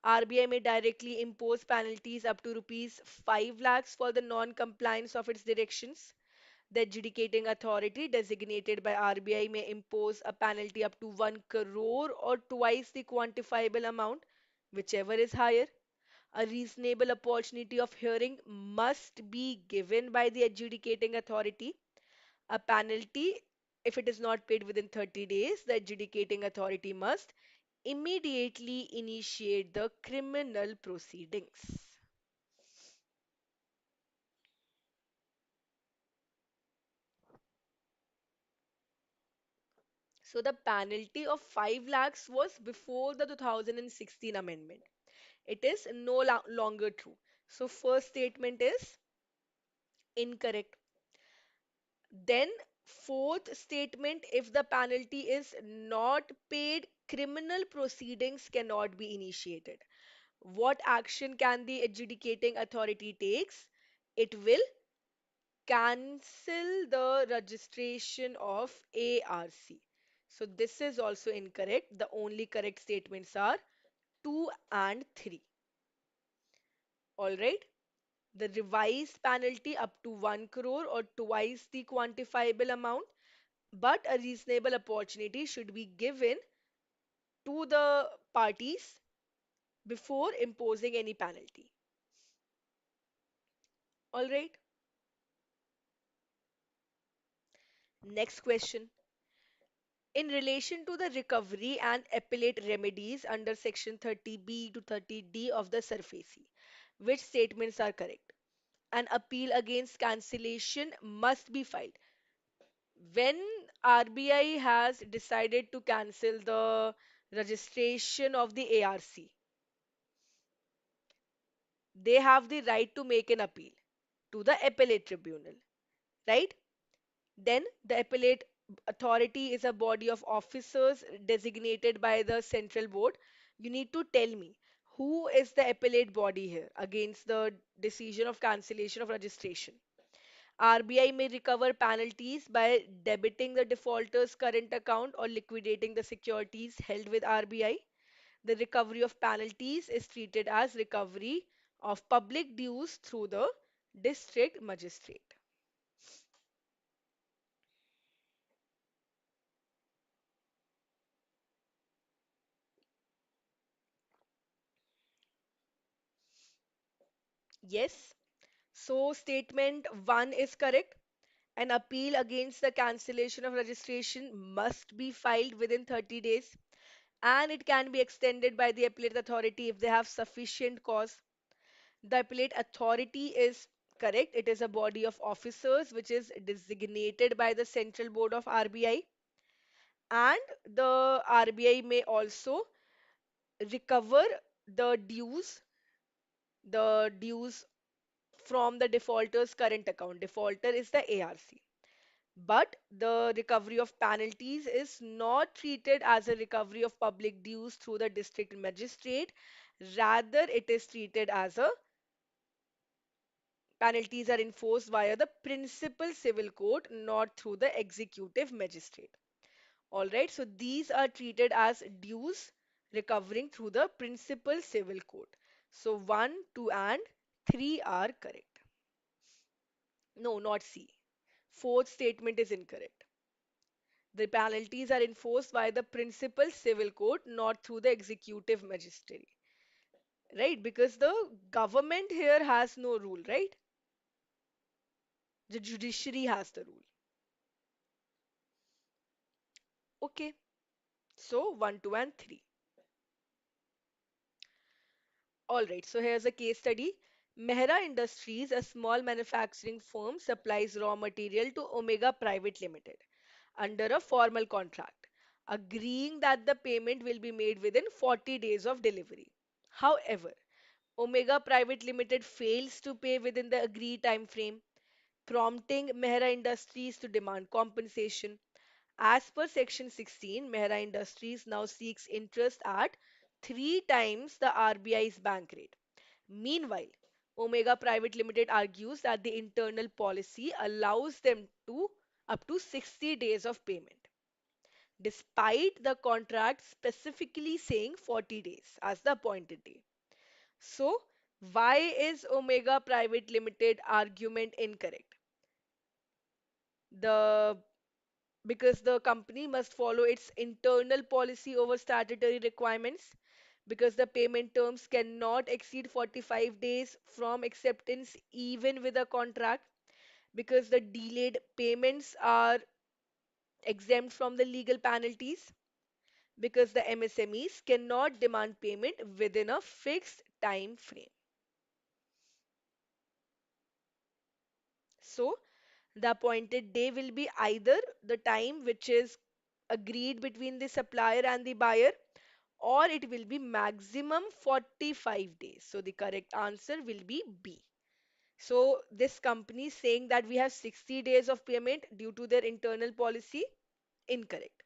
RBI may directly impose penalties up to rupees 5 lakhs for the non-compliance of its directions. The adjudicating authority designated by RBI may impose a penalty up to 1 crore or twice the quantifiable amount, whichever is higher. A reasonable opportunity of hearing must be given by the adjudicating authority. A penalty If it is not paid within 30 days, the adjudicating authority must immediately initiate the criminal proceedings. So the penalty of 5 lakhs was before the 2016 amendment. It is no longer true. So first statement is incorrect. Then fourth statement, if the penalty is not paid, criminal proceedings cannot be initiated. What action can the adjudicating authority takes? It will cancel the registration of ARC. So this is also incorrect. The only correct statements are 2 and 3. All right. The revised penalty up to 1 crore or twice the quantifiable amount, but a reasonable opportunity should be given to the parties before imposing any penalty. All right. Next question. In relation to the recovery and appellate remedies under section 30B to 30D of the SURFACE, which statements are correct? An appeal against cancellation must be filed. When RBI has decided to cancel the registration of the ARC, they have the right to make an appeal to the appellate tribunal, right? Then the appellate authority is a body of officers designated by the central board. You need to tell me who is the appellate body here against the decision of cancellation of registration. RBI may recover penalties by debiting the defaulter's current account or liquidating the securities held with RBI. The recovery of penalties is treated as recovery of public dues through the district magistrate. Yes. So statement 1 is correct. An appeal against the cancellation of registration must be filed within 30 days and it can be extended by the appellate authority if they have sufficient cause. The appellate authority is correct. It is a body of officers which is designated by the Central Board of RBI, and the RBI may also recover the dues from the defaulter's current account. Defaulter is the ARC. But the recovery of penalties is not treated as a recovery of public dues through the district magistrate. Rather, it is treated as a penalties are enforced via the principal civil court, not through the executive magistrate. All right, so these are treated as dues recovering through the principal civil court. So 1, 2, and 3 are correct. No, not C. Fourth statement is incorrect. The penalties are enforced by the principal civil court, not through the executive magistrate. Right? Because the government here has no rule, right? The judiciary has the rule. Okay. So 1, 2, and 3. All right. So here's a case study. Mehra Industries, a small manufacturing firm, supplies raw material to Omega Private Limited under a formal contract, agreeing that the payment will be made within 40 days of delivery. However, Omega Private Limited fails to pay within the agreed time frame, prompting Mehra Industries to demand compensation. As per Section 16, Mehra Industries now seeks interest at 3 times the RBI's bank rate. Meanwhile, Omega Private Limited argues that the internal policy allows them to up to 60 days of payment, despite the contract specifically saying 40 days as the appointed date. So, why is Omega Private Limited argument incorrect? The Because the company must follow its internal policy over statutory requirements, because the payment terms cannot exceed 45 days from acceptance even with a contract, because the delayed payments are exempt from the legal penalties because the MSMEs cannot demand payment within a fixed time frame. So, the appointed day will be either the time which is agreed between the supplier and the buyer, or it will be maximum 45 days. So, the correct answer will be B. So, this company is saying that we have 60 days of payment due to their internal policy. Incorrect,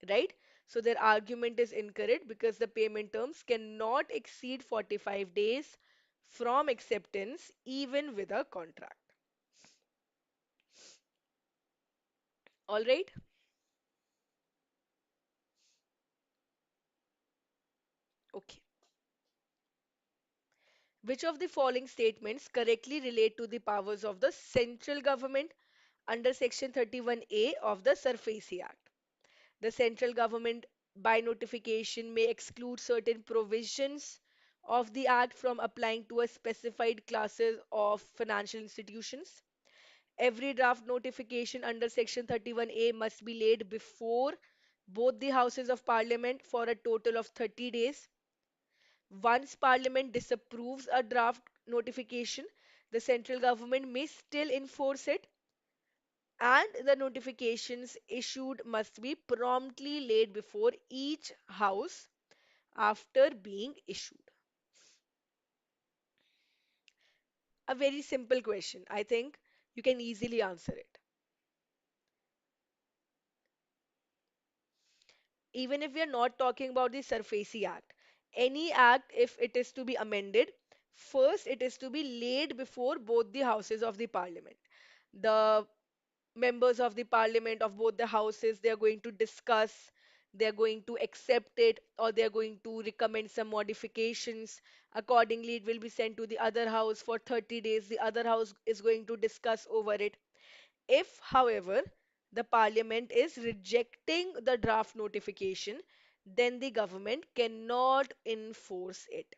right? So, their argument is incorrect because the payment terms cannot exceed 45 days from acceptance, even with a contract. All right? Okay. Which of the following statements correctly relate to the powers of the central government under Section 31A of the SURFACE Act? The central government, by notification, may exclude certain provisions of the Act from applying to a specified classes of financial institutions. Every draft notification under Section 31A must be laid before both the Houses of Parliament for a total of 30 days. Once Parliament disapproves a draft notification, the central government may still enforce it, and the notifications issued must be promptly laid before each house after being issued. A very simple question. I think you can easily answer it. Even if we are not talking about the SURFACE Act, any act, if it is to be amended, first it is to be laid before both the houses of the parliament. The members of the parliament of both the houses, they are going to discuss, they are going to accept it, or they are going to recommend some modifications. Accordingly, it will be sent to the other house for 30 days. The other house is going to discuss over it. If, however, the parliament is rejecting the draft notification, then the government cannot enforce it.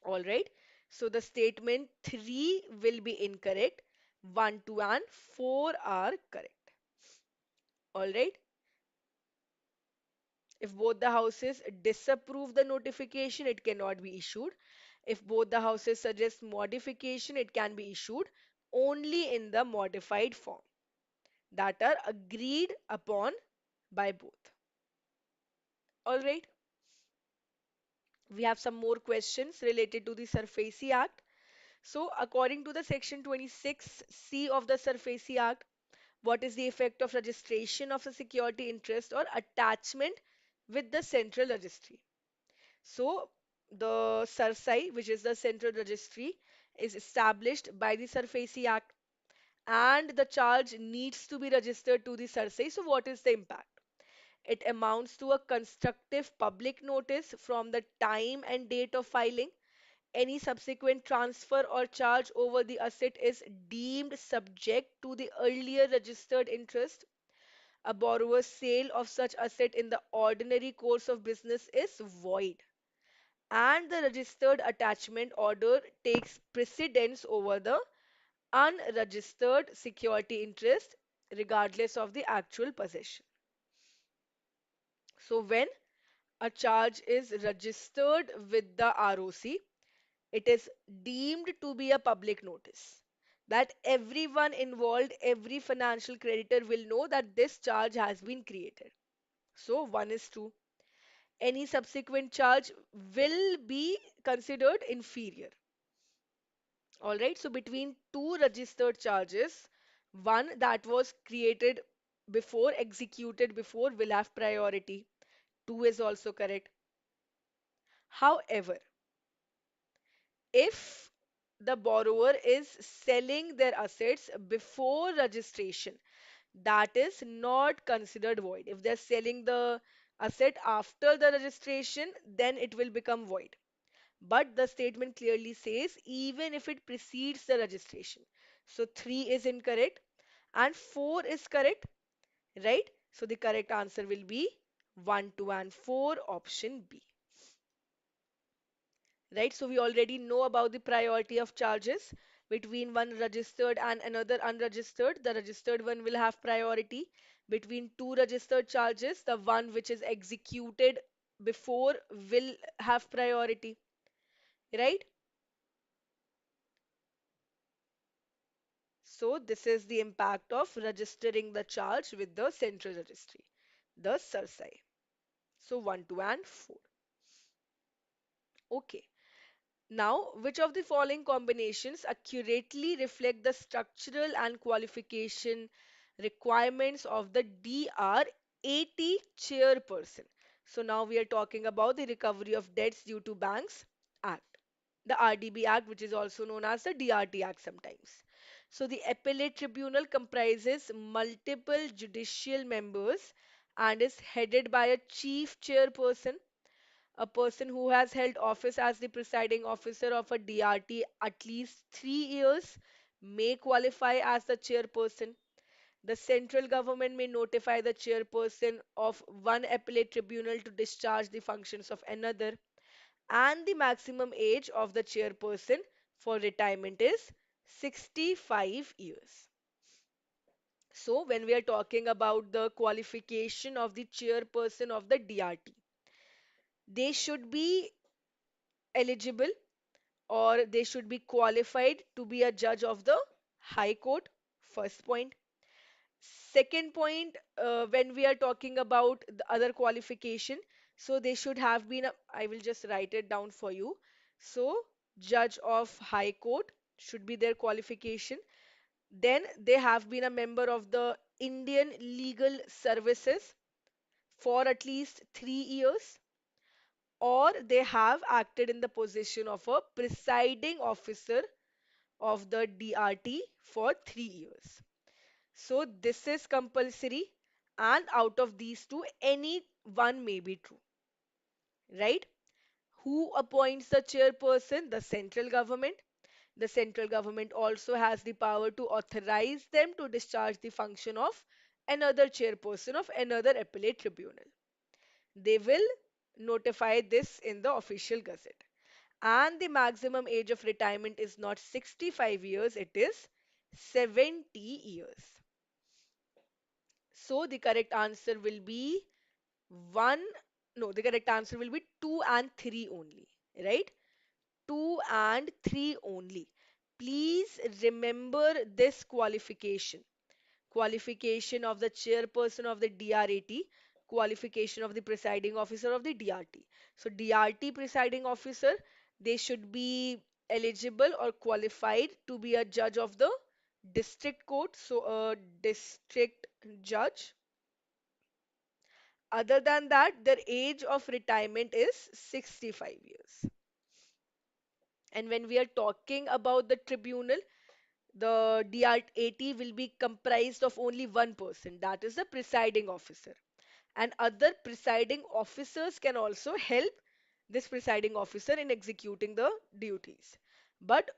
All right. So the statement 3 will be incorrect. 1, 2, and 4 are correct. All right. If both the houses disapprove the notification, it cannot be issued. If both the houses suggest modification, it can be issued only in the modified form that are agreed upon by both. All right. We have some more questions related to the SURFACE Act. So, according to the section 26C of the SURFACE Act, what is the effect of registration of a security interest or attachment with the central registry? So, the SURSI, which is the central registry, is established by the SURFACE Act, and the charge needs to be registered to the SURSI. So, what is the impact? It amounts to a constructive public notice from the time and date of filing. Any subsequent transfer or charge over the asset is deemed subject to the earlier registered interest. A borrower's sale of such asset in the ordinary course of business is void, and the registered attachment order takes precedence over the unregistered security interest regardless of the actual possession. So when a charge is registered with the ROC, it is deemed to be a public notice that everyone involved, every financial creditor will know that this charge has been created. So, one is true. Any subsequent charge will be considered inferior. All right. So, between two registered charges, one that was created before, executed before, will have priority. Two is also correct. However, if the borrower is selling their assets before registration, that is not considered void. If they're selling the asset after the registration, then it will become void. But the statement clearly says even if it precedes the registration. So 3 is incorrect and 4 is correct, right? So the correct answer will be 1, 2, and 4, option B. Right? So we already know about the priority of charges. Between one registered and another unregistered, the registered one will have priority. Between two registered charges, the one which is executed before will have priority, right? So this is the impact of registering the charge with the central registry, the CERSAI. So 1, 2, and 4. Okay. Now, which of the following combinations accurately reflect the structural and qualification requirements of the DR80 chairperson? So now we are talking about the Recovery of Debts Due to Banks Act, the RDB Act, which is also known as the DRT Act sometimes. So the appellate tribunal comprises multiple judicial members and is headed by a chief chairperson. A person who has held office as the presiding officer of a DRT at least 3 years may qualify as the chairperson. The central government may notify the chairperson of one appellate tribunal to discharge the functions of another. And the maximum age of the chairperson for retirement is 65 years. So, when we are talking about the qualification of the chairperson of the DRT, they should be eligible or they should be qualified to be a judge of the High Court. First point. Second point, when we are talking about the other qualification, so they should have been, I will just write it down for you. So, judge of High Court should be their qualification. Then they have been a member of the Indian Legal Services for at least 3 years, or they have acted in the position of a presiding officer of the DRT for 3 years. So this is compulsory, and out of these two, any one may be true, right? Who appoints the chairperson? The central government. The central government also has the power to authorize them to discharge the function of another chairperson of another appellate tribunal. They will notify this in the official gazette. And the maximum age of retirement is not 65 years, it is 70 years. So the correct answer will be 1, no, the correct answer will be 2 and 3 only, right? 2 and 3 only. Please remember this qualification. Qualification of the chairperson of the DRAT, qualification of the presiding officer of the DRT. So DRT presiding officer, they should be eligible or qualified to be a judge of the district court, so a district judge. Other than that, their age of retirement is 65 years. And when we are talking about the tribunal, the DRAT will be comprised of only one person, that is the presiding officer. And other presiding officers can also help this presiding officer in executing the duties. But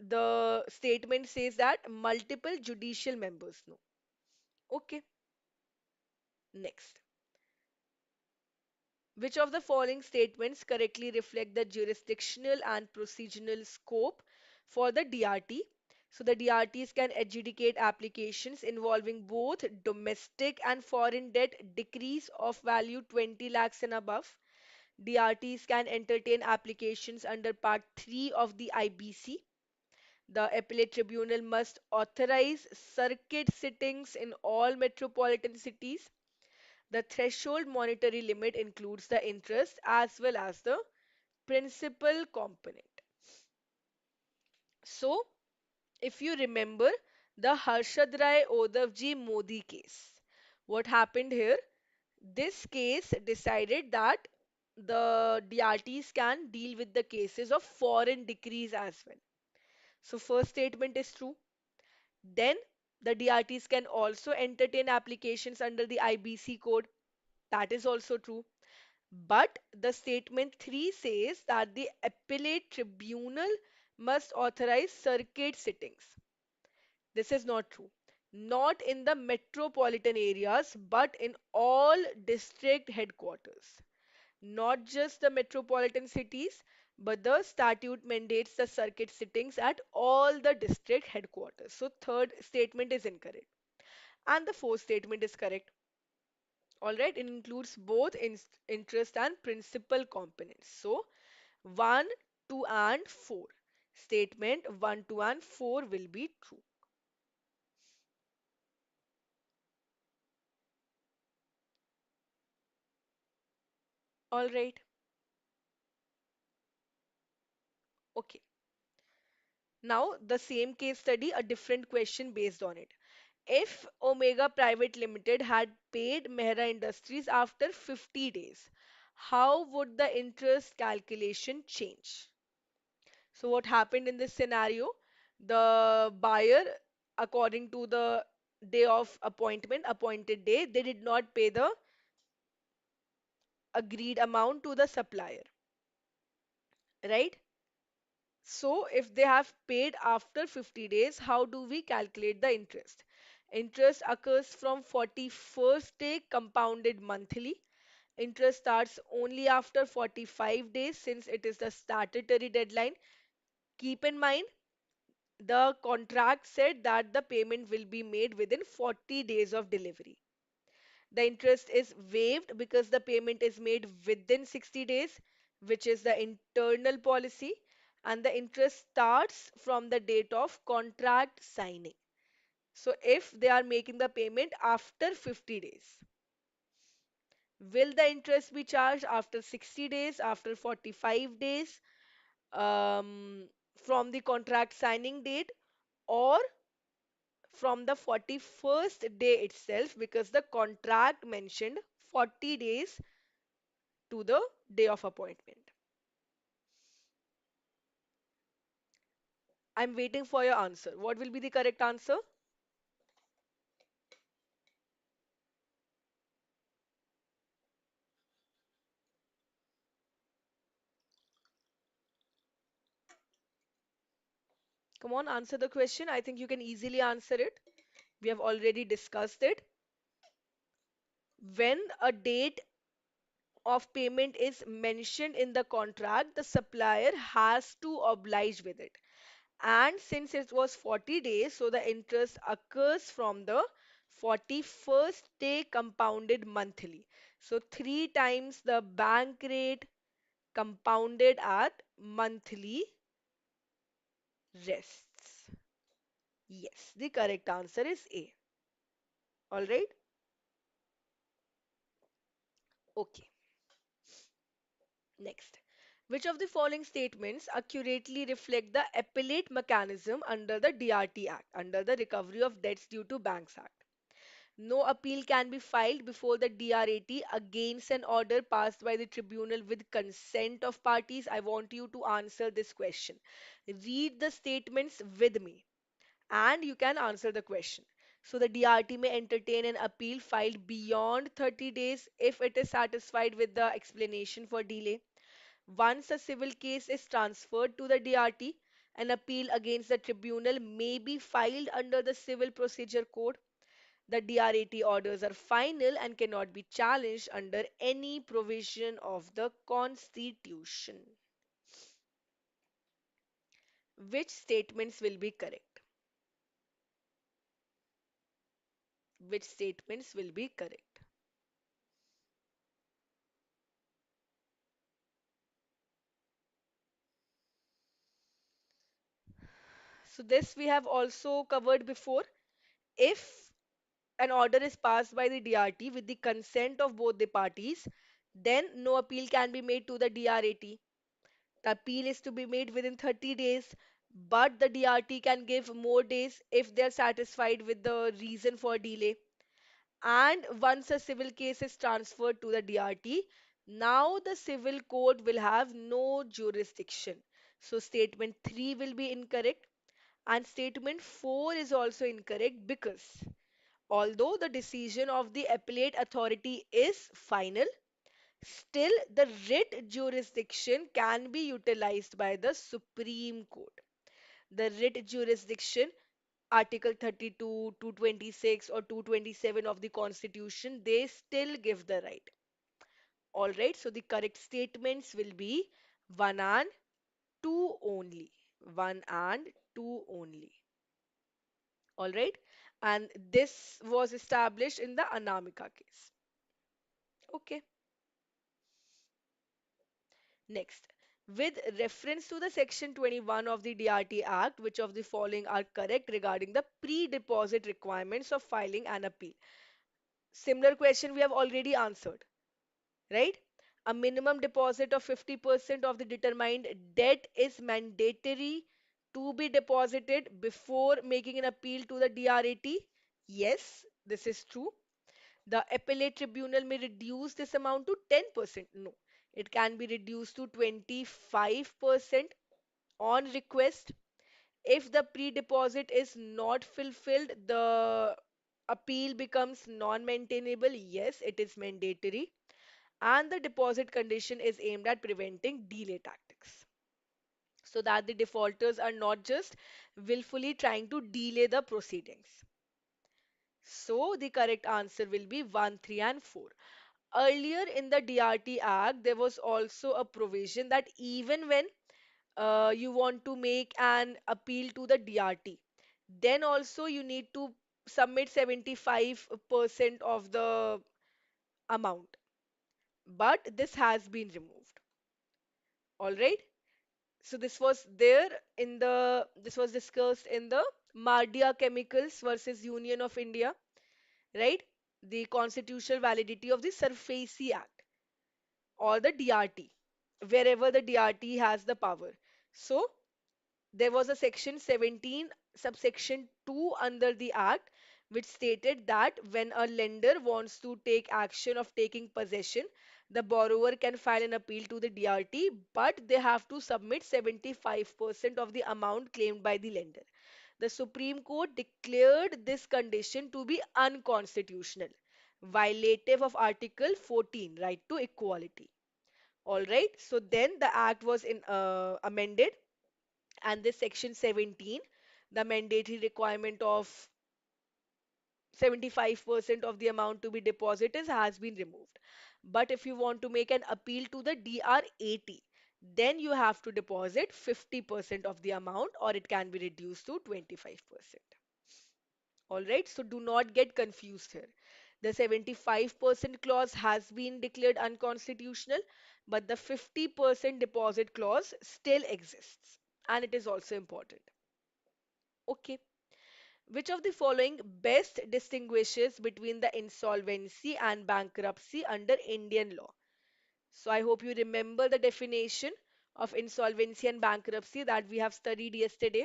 the statement says that multiple judicial members know. Okay, next. Which of the following statements correctly reflect the jurisdictional and procedural scope for the DRT? So the DRTs can adjudicate applications involving both domestic and foreign debt decrease of value 20 lakhs and above. DRTs can entertain applications under Part 3 of the IBC. The appellate tribunal must authorize circuit sittings in all metropolitan cities. The threshold monetary limit includes the interest as well as the principal component. So, if you remember the Harshad Rai Odhavji Modi case, what happened here? This case decided that the DRTs can deal with the cases of foreign decrees as well. So, first statement is true. Then, the DRTs can also entertain applications under the IBC code. That is also true. But the statement 3 says that the appellate tribunal must authorize circuit sittings. This is not true. Not in the metropolitan areas, but in all district headquarters. Not just the metropolitan cities, but the statute mandates the circuit sittings at all the district headquarters. So third statement is incorrect. And the fourth statement is correct. All right, it includes both interest and principal components. So 1, 2, and 4. Statement 1, 2, and 4 will be true. All right. Okay. Now, the same case study, a different question based on it. If Omega Private Limited had paid Mehra Industries after 50 days, how would the interest calculation change? So, what happened in this scenario? The buyer, according to the day of appointment, appointed day, they did not pay the agreed amount to the supplier, right? So, if they have paid after 50 days, how do we calculate the interest? Interest occurs from 41st day compounded monthly. Interest starts only after 45 days since it is the statutory deadline. Keep in mind, the contract said that the payment will be made within 40 days of delivery. The interest is waived because the payment is made within 60 days, which is the internal policy, and the interest starts from the date of contract signing. So if they are making the payment after 50 days, will the interest be charged after 60 days, after 45 days, um, from the contract signing date, or from the 41st day itself, because the contract mentioned 40 days to the day of appointment? I'm waiting for your answer. What will be the correct answer? Come on, answer the question. I think you can easily answer it. We have already discussed it. When a date of payment is mentioned in the contract, the supplier has to oblige with it. And since it was 40 days, so the interest occurs from the 41st day compounded monthly. So 3 times the bank rate compounded at monthly rests. Yes, the correct answer is A. All right. Okay. Next. Which of the following statements accurately reflect the appellate mechanism under the DRT Act, under the Recovery of Debts Due to Banks Act? No appeal can be filed before the DRAT against an order passed by the tribunal with consent of parties. I want you to answer this question. Read the statements with me and you can answer the question. So the DRT may entertain an appeal filed beyond 30 days if it is satisfied with the explanation for delay. Once a civil case is transferred to the DRT, an appeal against the tribunal may be filed under the Civil Procedure Code. The DRAT orders are final and cannot be challenged under any provision of the Constitution. Which statements will be correct? Which statements will be correct? So this we have also covered before. If an order is passed by the DRT with the consent of both the parties, then no appeal can be made to the DRAT. The appeal is to be made within 30 days, but the DRT can give more days if they are satisfied with the reason for delay. And once a civil case is transferred to the DRT, now the civil court will have no jurisdiction. So statement 3 will be incorrect and statement 4 is also incorrect because although the decision of the appellate authority is final, still the writ jurisdiction can be utilized by the Supreme Court. The writ jurisdiction, Article 32, 226, or 227 of the Constitution, they still give the right. All right, so the correct statements will be 1 and two only. One and two only. All right. And this was established in the Anamika case. Okay. Next. With reference to the section 21 of the DRT Act, which of the following are correct regarding the pre-deposit requirements of filing an appeal? Similar question we have already answered, right? A minimum deposit of 50% of the determined debt is mandatory to be deposited before making an appeal to the DRAT. Yes, this is true. The appellate tribunal may reduce this amount to 10%. No, it can be reduced to 25% on request. If the pre-deposit is not fulfilled, the appeal becomes non-maintainable. Yes, it is mandatory. And the deposit condition is aimed at preventing delay tactics so that the defaulters are not just willfully trying to delay the proceedings. So the correct answer will be 1, 3, and 4. Earlier in the DRT Act, there was also a provision that even when you want to make an appeal to the DRT, then also you need to submit 75% of the amount. But this has been removed. All right. So this was there in this was discussed in the Mardia Chemicals versus Union of India, right? The constitutional validity of the Surface Act or the DRT, wherever the DRT has the power. So there was a section 17 subsection 2 under the act which stated that when a lender wants to take action of taking possession, the borrower can file an appeal to the DRT, but they have to submit 75% of the amount claimed by the lender. The Supreme Court declared this condition to be unconstitutional, violative of Article 14, right to equality. All right, so then the act was amended, and this section 17, the mandatory requirement of 75% of the amount to be deposited has been removed. But if you want to make an appeal to the DRAT, then you have to deposit 50% of the amount, or it can be reduced to 25%. All right, so do not get confused here. The 75% clause has been declared unconstitutional, but the 50% deposit clause still exists, and it is also important. Okay. Which of the following best distinguishes between the insolvency and bankruptcy under Indian law? So I hope you remember the definition of insolvency and bankruptcy that we have studied yesterday.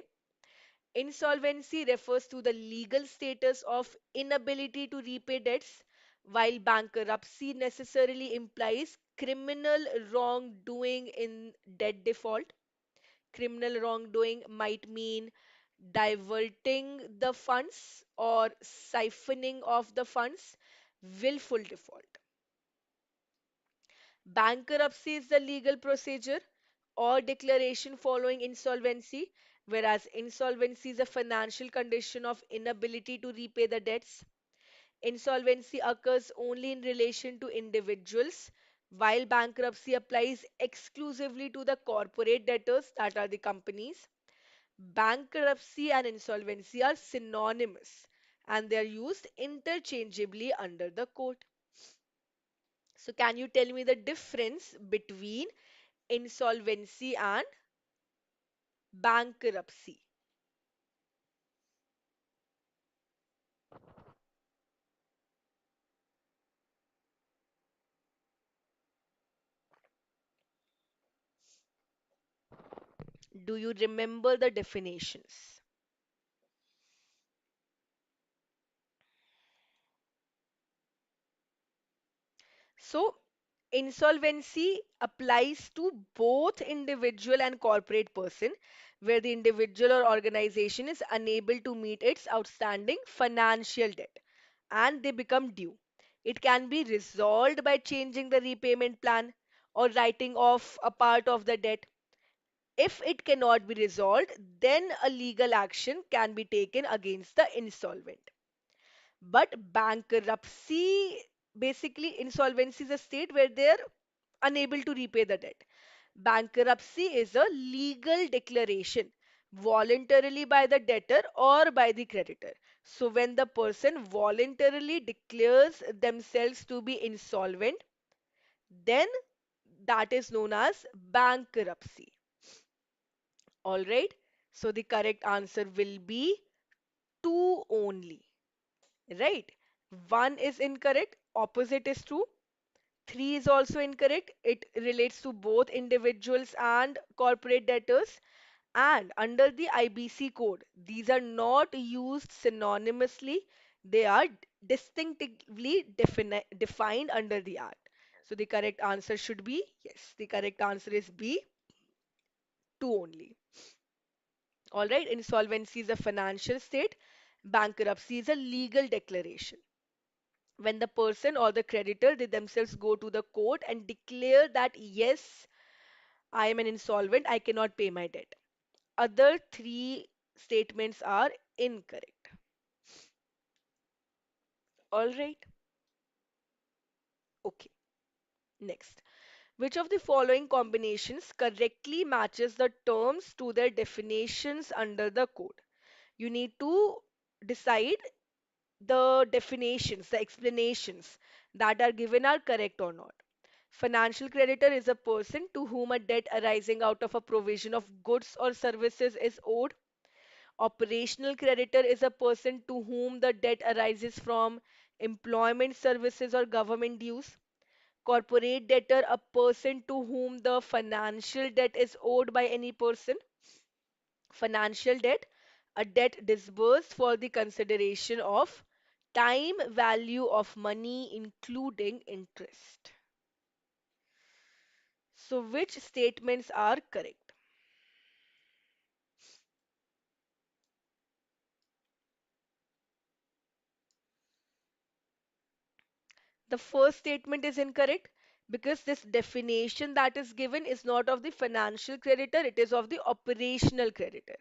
Insolvency refers to the legal status of inability to repay debts, while bankruptcy necessarily implies criminal wrongdoing in debt default. Criminal wrongdoing might mean diverting the funds or siphoning off the funds, willful default. Bankruptcy is the legal procedure or declaration following insolvency, whereas insolvency is a financial condition of inability to repay the debts. Insolvency occurs only in relation to individuals, while bankruptcy applies exclusively to the corporate debtors, that are the companies. Bankruptcy and insolvency are synonymous and they are used interchangeably under the code. So, can you tell me the difference between insolvency and bankruptcy? Do you remember the definitions? So, insolvency applies to both individual and corporate person, where the individual or organization is unable to meet its outstanding financial debt and they become due. It can be resolved by changing the repayment plan or writing off a part of the debt. If it cannot be resolved, then a legal action can be taken against the insolvent. But bankruptcy, basically, insolvency is a state where they're unable to repay the debt. Bankruptcy is a legal declaration voluntarily by the debtor or by the creditor. So when the person voluntarily declares themselves to be insolvent, then that is known as bankruptcy. All right. So the correct answer will be two only. Right. One is incorrect. Opposite is true. Three is also incorrect. It relates to both individuals and corporate debtors. And under the IBC code, these are not used synonymously. They are distinctively defined under the Act. So the correct answer should be yes. The correct answer is B, two only. All right. Insolvency is a financial state. Bankruptcy is a legal declaration. When the person or the creditor they themselves go to the court and declare that yes, I am an insolvent, I cannot pay my debt. Other three statements are incorrect. All right. Okay. Next. Which of the following combinations correctly matches the terms to their definitions under the code? You need to decide the definitions, the explanations that are given are correct or not. Financial creditor is a person to whom a debt arising out of a provision of goods or services is owed. Operational creditor is a person to whom the debt arises from employment services or government dues. Corporate debtor, a person to whom the financial debt is owed by any person. Financial debt, a debt disbursed for the consideration of time value of money, including interest. So, which statements are correct? The first statement is incorrect because this definition that is given is not of the financial creditor, it is of the operational creditor.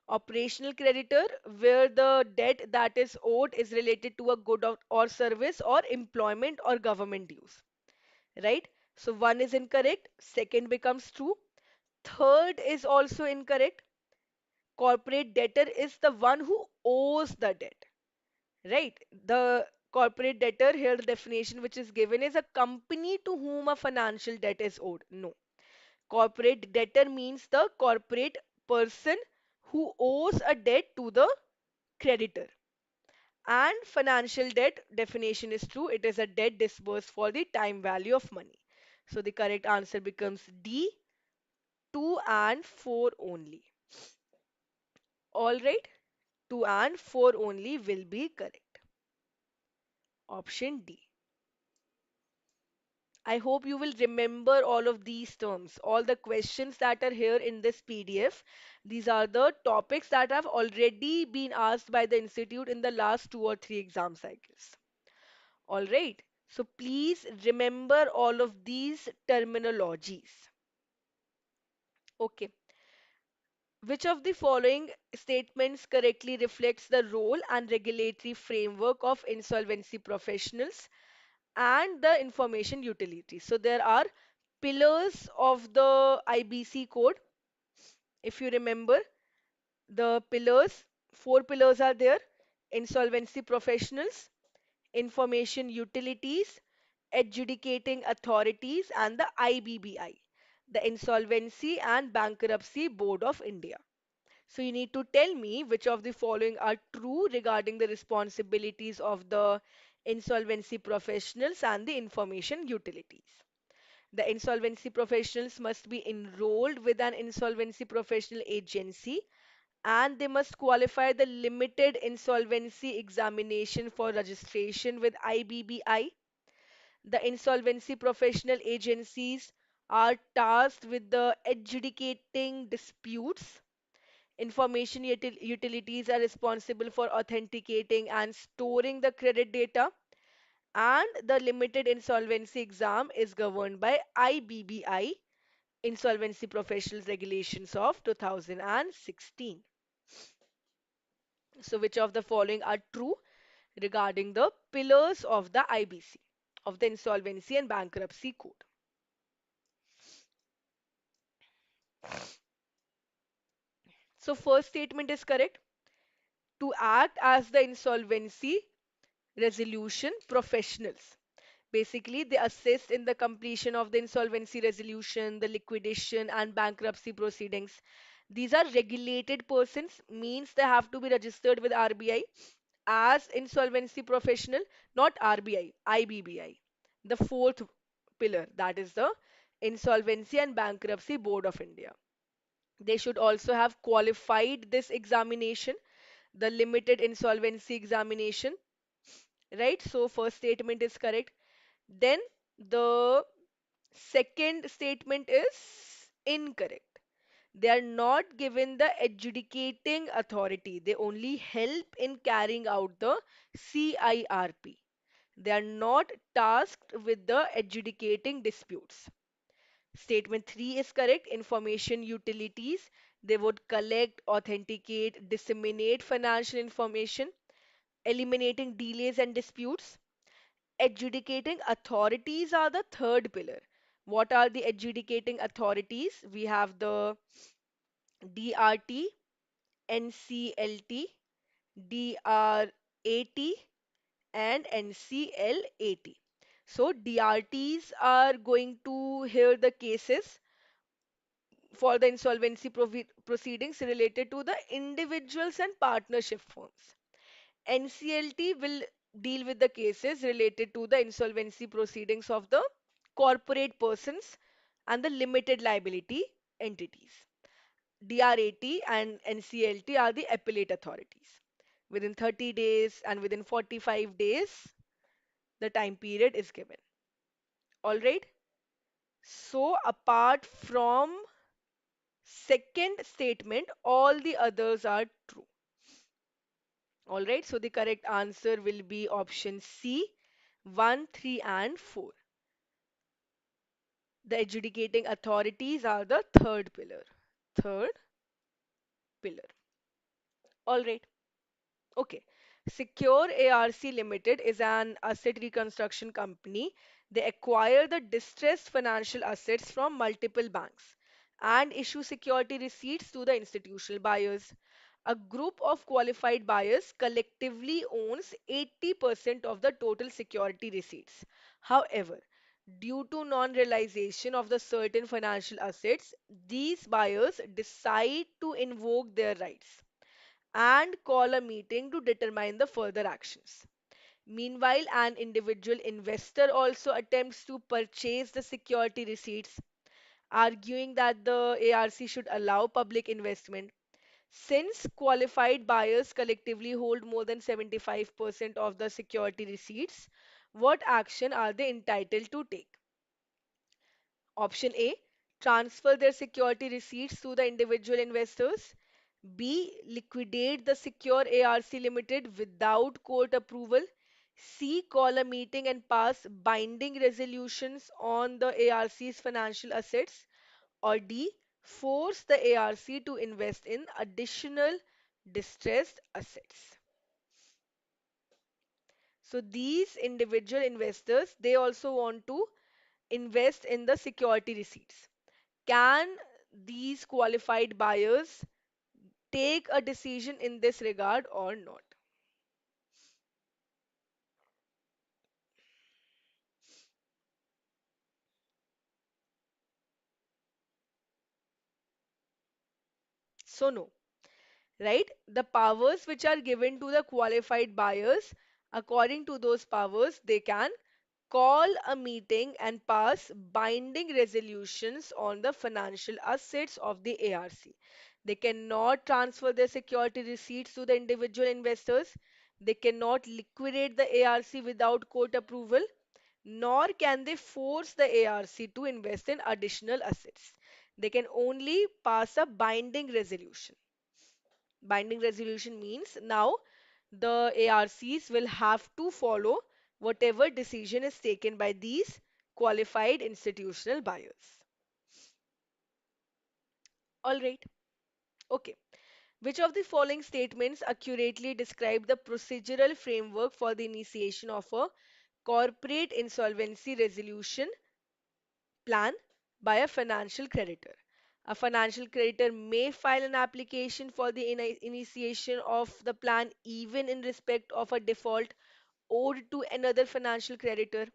Operational creditor, where the debt that is owed is related to a good or service or employment or government dues. Right? So one is incorrect, second becomes true, third is also incorrect. Corporate debtor is the one who owes the debt. Right? The corporate debtor here, the definition which is given is a company to whom a financial debt is owed. No. Corporate debtor means the corporate person who owes a debt to the creditor. And financial debt definition is true. It is a debt disbursed for the time value of money. So the correct answer becomes D, 2 and 4 only. All right, 2 and 4 only will be correct. Option D. I hope you will remember all of these terms, all the questions that are here in this PDF. These are the topics that have already been asked by the institute in the last two or three exam cycles. All right. So please remember all of these terminologies. Okay. Which of the following statements correctly reflects the role and regulatory framework of insolvency professionals and the information utility? So there are pillars of the IBC code. If you remember, the pillars, four pillars are there: insolvency professionals, information utilities, adjudicating authorities, and the IBBI, the Insolvency and Bankruptcy Board of India. So you need to tell me which of the following are true regarding the responsibilities of the insolvency professionals and the information utilities. The insolvency professionals must be enrolled with an insolvency professional agency and they must qualify the limited insolvency examination for registration with IBBI. The insolvency professional agencies are tasked with the adjudicating disputes. Information utilities are responsible for authenticating and storing the credit data. And the limited insolvency exam is governed by IBBI, Insolvency Professionals Regulations of 2016. So, which of the following are true regarding the pillars of the IBC, of the Insolvency and Bankruptcy Code? So first statement is correct. To act as the insolvency resolution professionals. Basically, they assist in the completion of the insolvency resolution, the liquidation, and bankruptcy proceedings. These are regulated persons, means they have to be registered with RBI as insolvency professional, not RBI, IBBI. The fourth pillar, that is the Insolvency and Bankruptcy Board of India. They should also have qualified this examination, the limited insolvency examination, right? So first statement is correct. Then the second statement is incorrect. They are not given the adjudicating authority. They only help in carrying out the CIRP. They are not tasked with the adjudicating disputes. Statement 3 is correct. Information utilities. They would collect, authenticate, disseminate financial information, eliminating delays and disputes. Adjudicating authorities are the third pillar. What are the adjudicating authorities? We have the DRT, NCLT, DRAT, and NCLAT. So DRTs are going to hear the cases for the insolvency proceedings related to the individuals and partnership firms. NCLT will deal with the cases related to the insolvency proceedings of the corporate persons and the limited liability entities. DRAT and NCLT are the appellate authorities. Within 30 days and within 45 days, the time period is given. All right. So, apart from second statement, all the others are true. All right. So, the correct answer will be option C, 1, 3, and 4. The adjudicating authorities are the third pillar. Third pillar. All right. Okay. Secure ARC Limited is an asset reconstruction company. They acquire the distressed financial assets from multiple banks and issue security receipts to the institutional buyers. A group of qualified buyers collectively owns 80% of the total security receipts. However, due to non-realization of the certain financial assets, these buyers decide to invoke their rights and call a meeting to determine the further actions. Meanwhile, an individual investor also attempts to purchase the security receipts, arguing that the ARC should allow public investment. Since qualified buyers collectively hold more than 75% of the security receipts, what action are they entitled to take? Option A, transfer their security receipts to the individual investors. B, liquidate the secure ARC Limited without court approval. C, call a meeting and pass binding resolutions on the ARC's financial assets. Or D, force the ARC to invest in additional distressed assets. So these individual investors, they also want to invest in the security receipts. Can these qualified buyers take a decision in this regard or not? So, no, right? The powers which are given to the qualified buyers, according to those powers, they can call a meeting and pass binding resolutions on the financial assets of the ARC. They cannot transfer their security receipts to the individual investors. They cannot liquidate the ARC without court approval, nor can they force the ARC to invest in additional assets. They can only pass a binding resolution. Binding resolution means now the ARCs will have to follow whatever decision is taken by these qualified institutional buyers. All right. Okay. Which of the following statements accurately describe the procedural framework for the initiation of a corporate insolvency resolution plan by a financial creditor? A financial creditor may file an application for the initiation of the plan even in respect of a default owed to another financial creditor.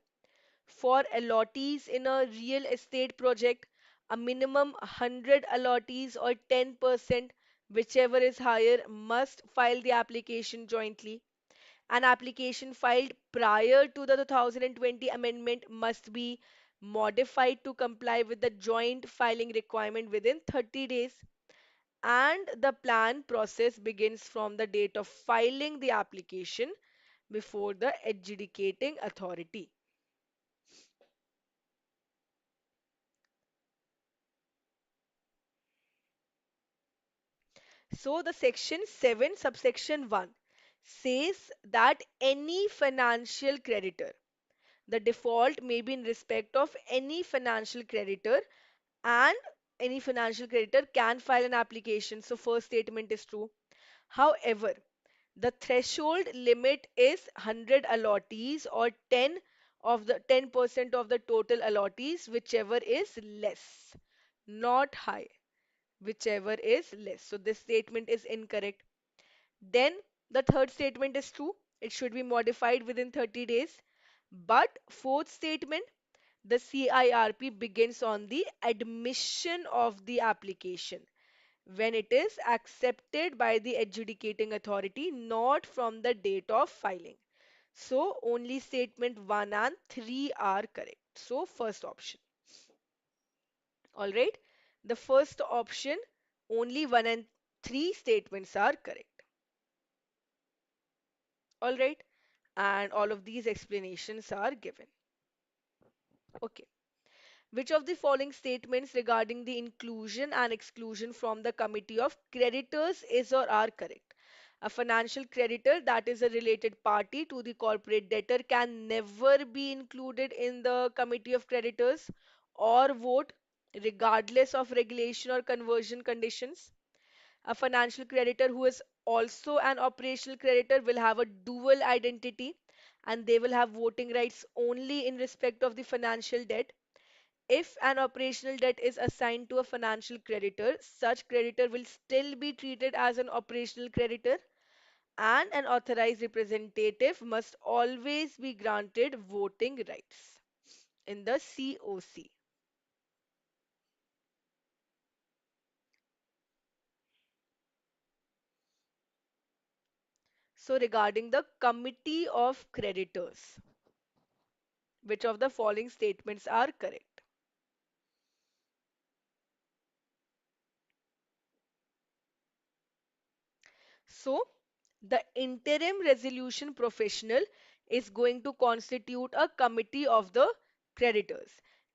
For allottees in a real estate project, a minimum 100 allottees or 10%, whichever is higher, must file the application jointly. An application filed prior to the 2020 amendment must be modified to comply with the joint filing requirement within 30 days. And the plan process begins from the date of filing the application before the adjudicating authority. So the section 7 subsection 1 says that any financial creditor, the default may be in respect of any financial creditor, and any financial creditor can file an application. So first statement is true. However, the threshold limit is 100 allottees or 10% of the total allottees, whichever is less, not high, whichever is less. So this statement is incorrect. Then the third statement is true. It should be modified within 30 days. But fourth statement, the CIRP begins on the admission of the application when it is accepted by the adjudicating authority, not from the date of filing. So only statement 1 and 3 are correct. So first option. All right. The first option, only 1 and 3 statements are correct. All right. And all of these explanations are given. Okay. Which of the following statements regarding the inclusion and exclusion from the committee of creditors is or are correct? A financial creditor that is a related party to the corporate debtor can never be included in the committee of creditors or vote regardless of regulation or conversion conditions. A financial creditor who is also an operational creditor will have a dual identity and they will have voting rights only in respect of the financial debt. If an operational debt is assigned to a financial creditor, such creditor will still be treated as an operational creditor, and an authorized representative must always be granted voting rights in the COC. So, regarding the committee of creditors, which of the following statements are correct? So, the interim resolution professional is going to constitute a committee of the creditors.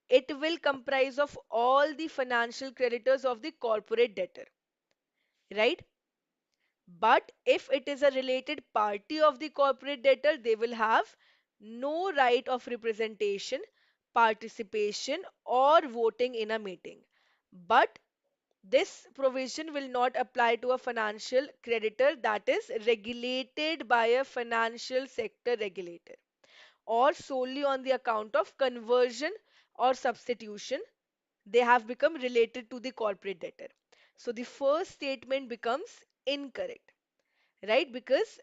It will comprise of all the financial creditors of the corporate debtor, right? But if it is a related party of the corporate debtor, they will have no right of representation, participation, or voting in a meeting. But this provision will not apply to a financial creditor that is regulated by a financial sector regulator or solely on the account of conversion or substitution. They have become related to the corporate debtor. So the first statement becomes incorrect, right? Because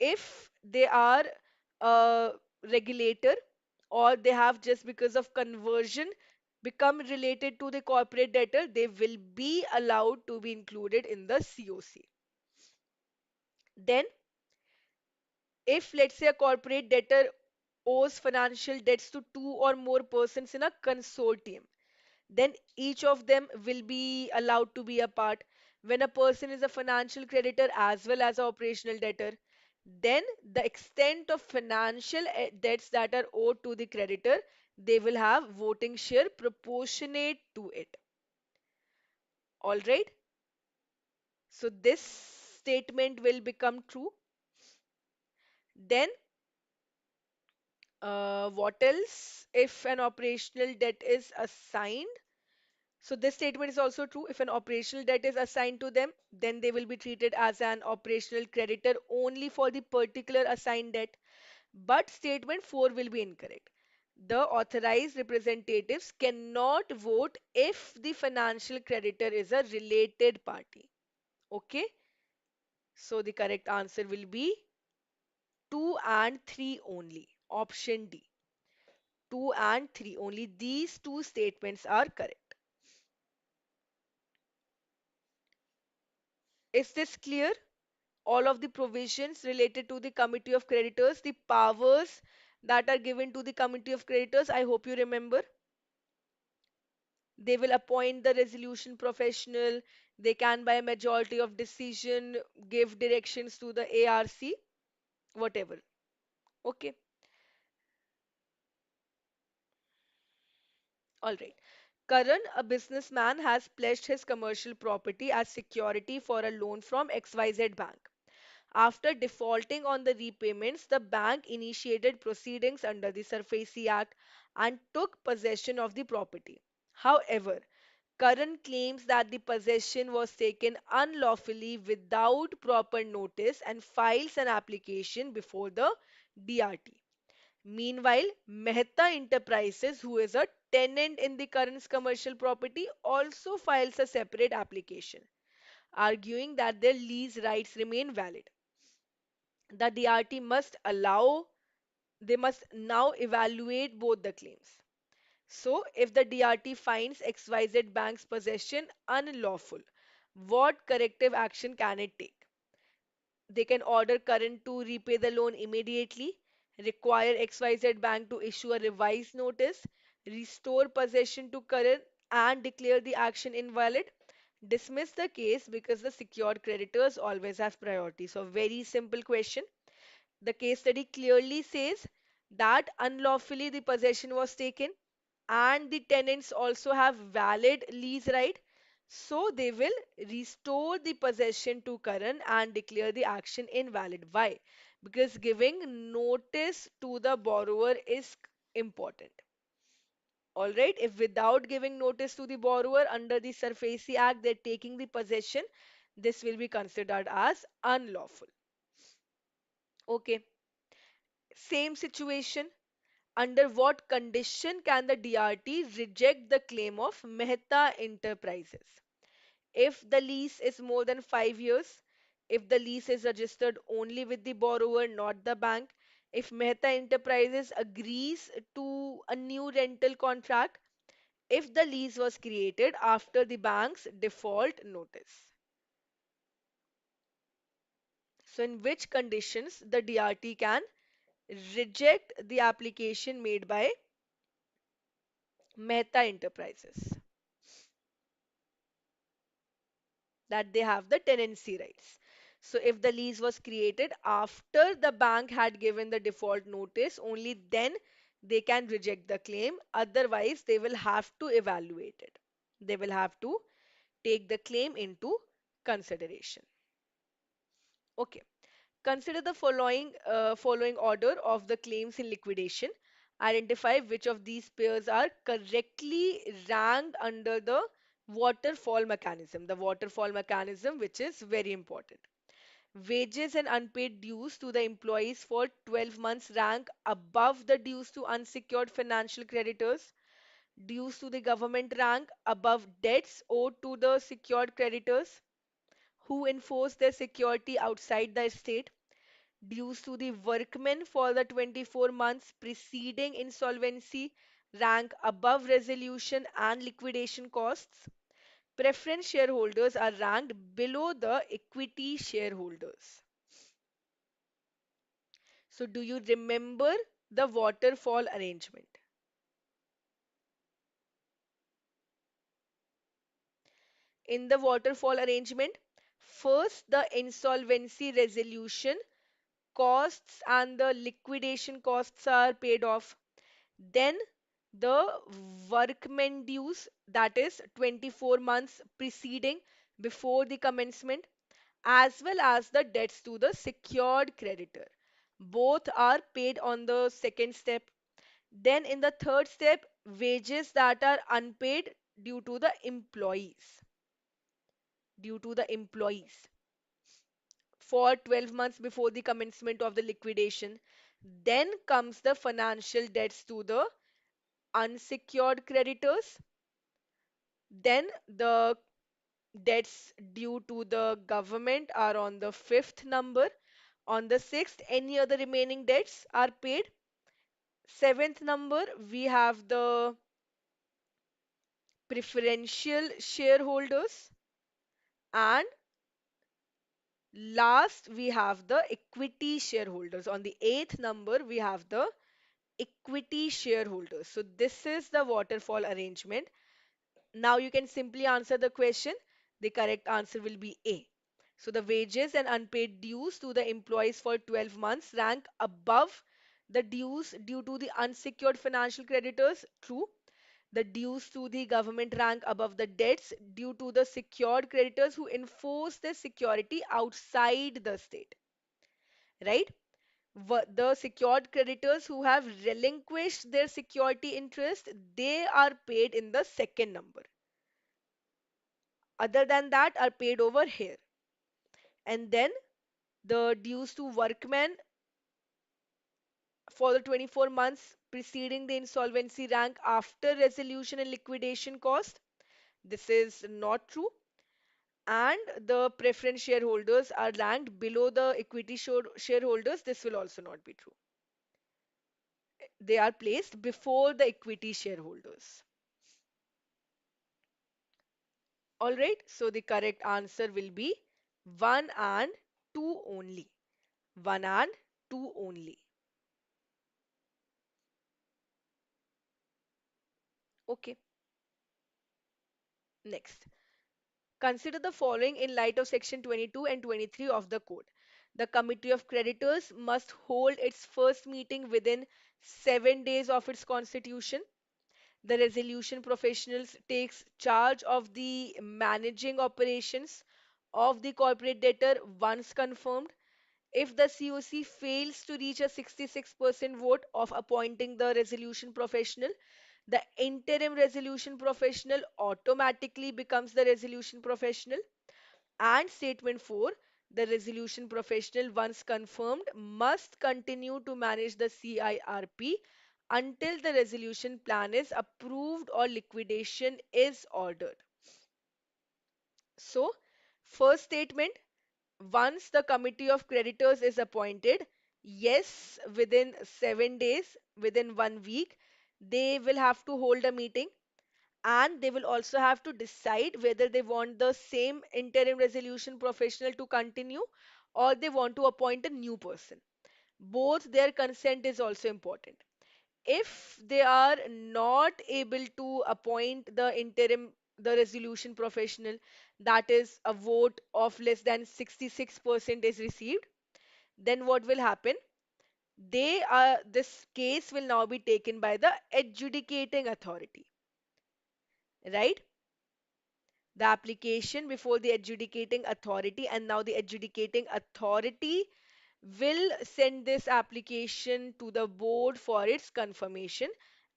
if they are a regulator or they have just because of conversion become related to the corporate debtor, they will be allowed to be included in the COC. Then, if let's say a corporate debtor owes financial debts to two or more persons in a consortium, then each of them will be allowed to be a part. When a person is a financial creditor as well as an operational debtor, then the extent of financial debts that are owed to the creditor, they will have voting share proportionate to it. All right. So this statement will become true. Then, what else? If an operational debt is assigned, so this statement is also true. If an operational debt is assigned to them, then they will be treated as an operational creditor only for the particular assigned debt. But statement 4 will be incorrect. The authorized representatives cannot vote if the financial creditor is a related party. Okay, so the correct answer will be 2 and 3 only. Option D. 2 and 3 only. These two statements are correct. Is this clear? All of the provisions related to the committee of creditors, the powers that are given to the committee of creditors, I hope you remember. They will appoint the resolution professional. They can, by a majority of decision, give directions to the ARC, whatever. Okay, all right. Karan, a businessman, has pledged his commercial property as security for a loan from XYZ Bank. After defaulting on the repayments, the bank initiated proceedings under the SARFAESI Act and took possession of the property. However, Karan claims that the possession was taken unlawfully without proper notice and files an application before the DRT. Meanwhile, Mehta Enterprises, who is a tenant in the Karan's commercial property, also files a separate application, arguing that their lease rights remain valid. The DRT they must now evaluate both the claims. So, if the DRT finds XYZ Bank's possession unlawful, what corrective action can it take? They can order Current to repay the loan immediately, require XYZ Bank to issue a revised notice, restore possession to Current, and declare the action invalid. Dismiss the case because the secured creditors always have priority. So, very simple question. The case study clearly says that unlawfully the possession was taken and the tenants also have valid lease right. So they will restore the possession to Karan and declare the action invalid. Why? Because giving notice to the borrower is important. Alright, if without giving notice to the borrower under the SARFAESI Act, they're taking the possession, this will be considered as unlawful. Okay, same situation. Under what condition can the DRT reject the claim of Mehta Enterprises? If the lease is more than 5 years, if the lease is registered only with the borrower, not the bank, if Mehta Enterprises agrees to a new rental contract, if the lease was created after the bank's default notice. So, in which conditions the DRT can reject the application made by Mehta Enterprises, that they have the tenancy rights. So if the lease was created after the bank had given the default notice, only then they can reject the claim. Otherwise, they will have to evaluate it. They will have to take the claim into consideration. Okay. Consider the following order of the claims in liquidation. Identify which of these pairs are correctly ranked under the waterfall mechanism. The waterfall mechanism, which is very important. Wages and unpaid dues to the employees for 12 months rank above the dues to unsecured financial creditors. Dues to the government rank above debts owed to the secured creditors who enforce their security outside the estate. Dues to the workmen for the 24 months preceding insolvency rank above resolution and liquidation costs. Preference shareholders are ranked below the equity shareholders. So, do you remember the waterfall arrangement? In the waterfall arrangement, first the insolvency resolution costs and the liquidation costs are paid off. Then the workmen dues, that is 24 months preceding before the commencement, as well as the debts to the secured creditor. Both are paid on the second step. Then in the third step, wages that are unpaid due to the employees, due to the employees for 12 months before the commencement of the liquidation. Then comes the financial debts to the unsecured creditors. Then the debts due to the government are on the fifth number. On the sixth, any other remaining debts are paid. Seventh number, we have the preferential shareholders. And last, we have the equity shareholders. On the eighth number, we have the equity shareholders. So this is the waterfall arrangement. Now you can simply answer the question. The correct answer will be A. So the wages and unpaid dues to the employees for 12 months rank above the dues due to the unsecured financial creditors. True. The dues to the government rank above the debts due to the secured creditors who enforce their security outside the state. Right? The secured creditors who have relinquished their security interest, they are paid in the second number. Other than that are paid over here. And then the dues to workmen for the 24 months preceding the insolvency rank after resolution and liquidation cost. This is not true. And the preference shareholders are ranked below the equity shareholders. This will also not be true. They are placed before the equity shareholders. All right, so the correct answer will be 1 and 2 only. 1 and 2 only. Okay, next. Consider the following in light of section 22 and 23 of the code. The committee of creditors must hold its first meeting within 7 days of its constitution. The resolution professionals takes charge of the managing operations of the corporate debtor once confirmed. If the COC fails to reach a 66% vote of appointing the resolution professional, the interim resolution professional automatically becomes the resolution professional. And statement 4, the resolution professional, once confirmed, must continue to manage the CIRP until the resolution plan is approved or liquidation is ordered. So, first statement, once the committee of creditors is appointed, yes, within 7 days, within 1 week, they will have to hold a meeting, and they will also have to decide whether they want the same interim resolution professional to continue or they want to appoint a new person. Both their consent is also important. If they are not able to appoint the resolution professional, that is a vote of less than 66% is received, then what will happen? This case will now be taken by the adjudicating authority, right? The application before the adjudicating authority, and now the adjudicating authority will send this application to the board for its confirmation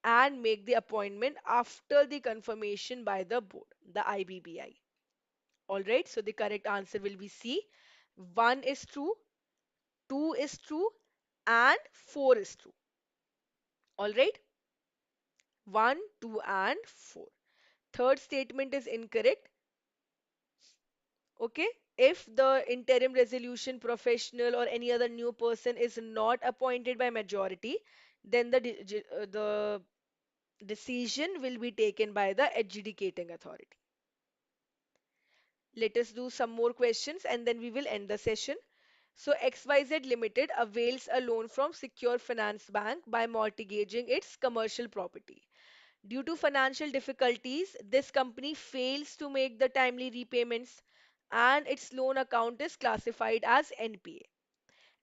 and make the appointment after the confirmation by the board, the IBBI. All right, so the correct answer will be C. 1 is true, 2 is true, and 4 is true. All right, 1, 2, and 4. Third statement is incorrect. Okay, if the interim resolution professional or any other new person is not appointed by majority, then the decision will be taken by the adjudicating authority. Let us do some more questions and then we will end the session. So XYZ Limited avails a loan from Secure Finance Bank by mortgaging its commercial property. Due to financial difficulties, this company fails to make the timely repayments and its loan account is classified as NPA.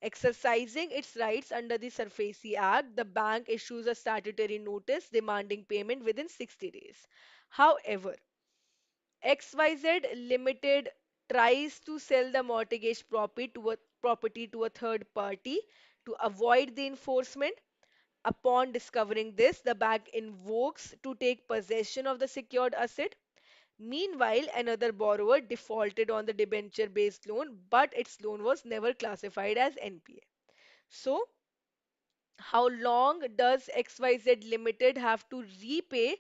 Exercising its rights under the SARFAESI Act, the bank issues a statutory notice demanding payment within 60 days. However, XYZ Limited tries to sell the mortgage property to a third party to avoid the enforcement. Upon discovering this, the bank invokes to take possession of the secured asset. Meanwhile, another borrower defaulted on the debenture-based loan, but its loan was never classified as NPA. So, How long does XYZ Limited have to repay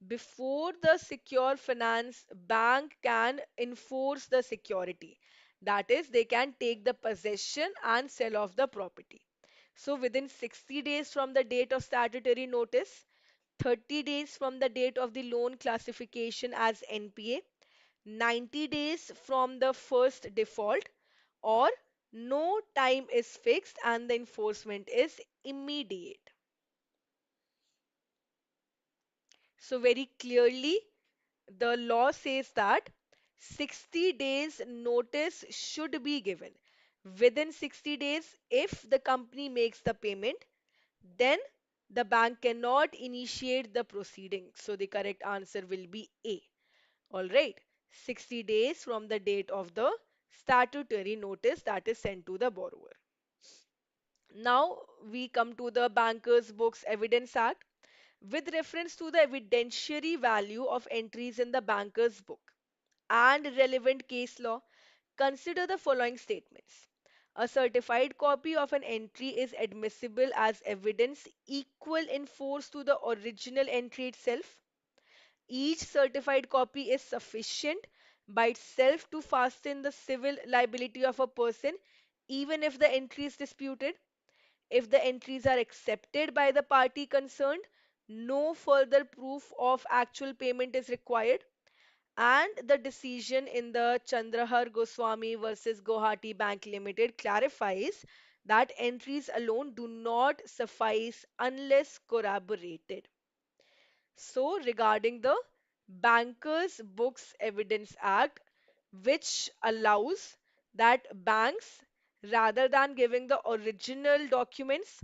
before the secure finance bank can enforce the security? That is, they can take the possession and sell off the property. So within 60 days from the date of statutory notice, 30 days from the date of the loan classification as NPA, 90 days from the first default, or no time is fixed and the enforcement is immediate. So, very clearly, the law says that 60 days notice should be given. Within 60 days, if the company makes the payment, then the bank cannot initiate the proceeding. So, the correct answer will be A. All right, 60 days from the date of the statutory notice that is sent to the borrower. Now we come to the Bankers Books Evidence Act. With reference to the evidentiary value of entries in the Bankers Book and relevant case law, consider the following statements. A certified copy of an entry is admissible as evidence equal in force to the original entry itself. Each certified copy is sufficient by itself to fasten the civil liability of a person, even if the entry is disputed. If the entries are accepted by the party concerned, no further proof of actual payment is required. And the decision in the Chandrahar Goswami versus Guwahati Bank Limited clarifies that entries alone do not suffice unless corroborated. So, regarding the Bankers Books Evidence Act, which allows that banks, rather than giving the original documents,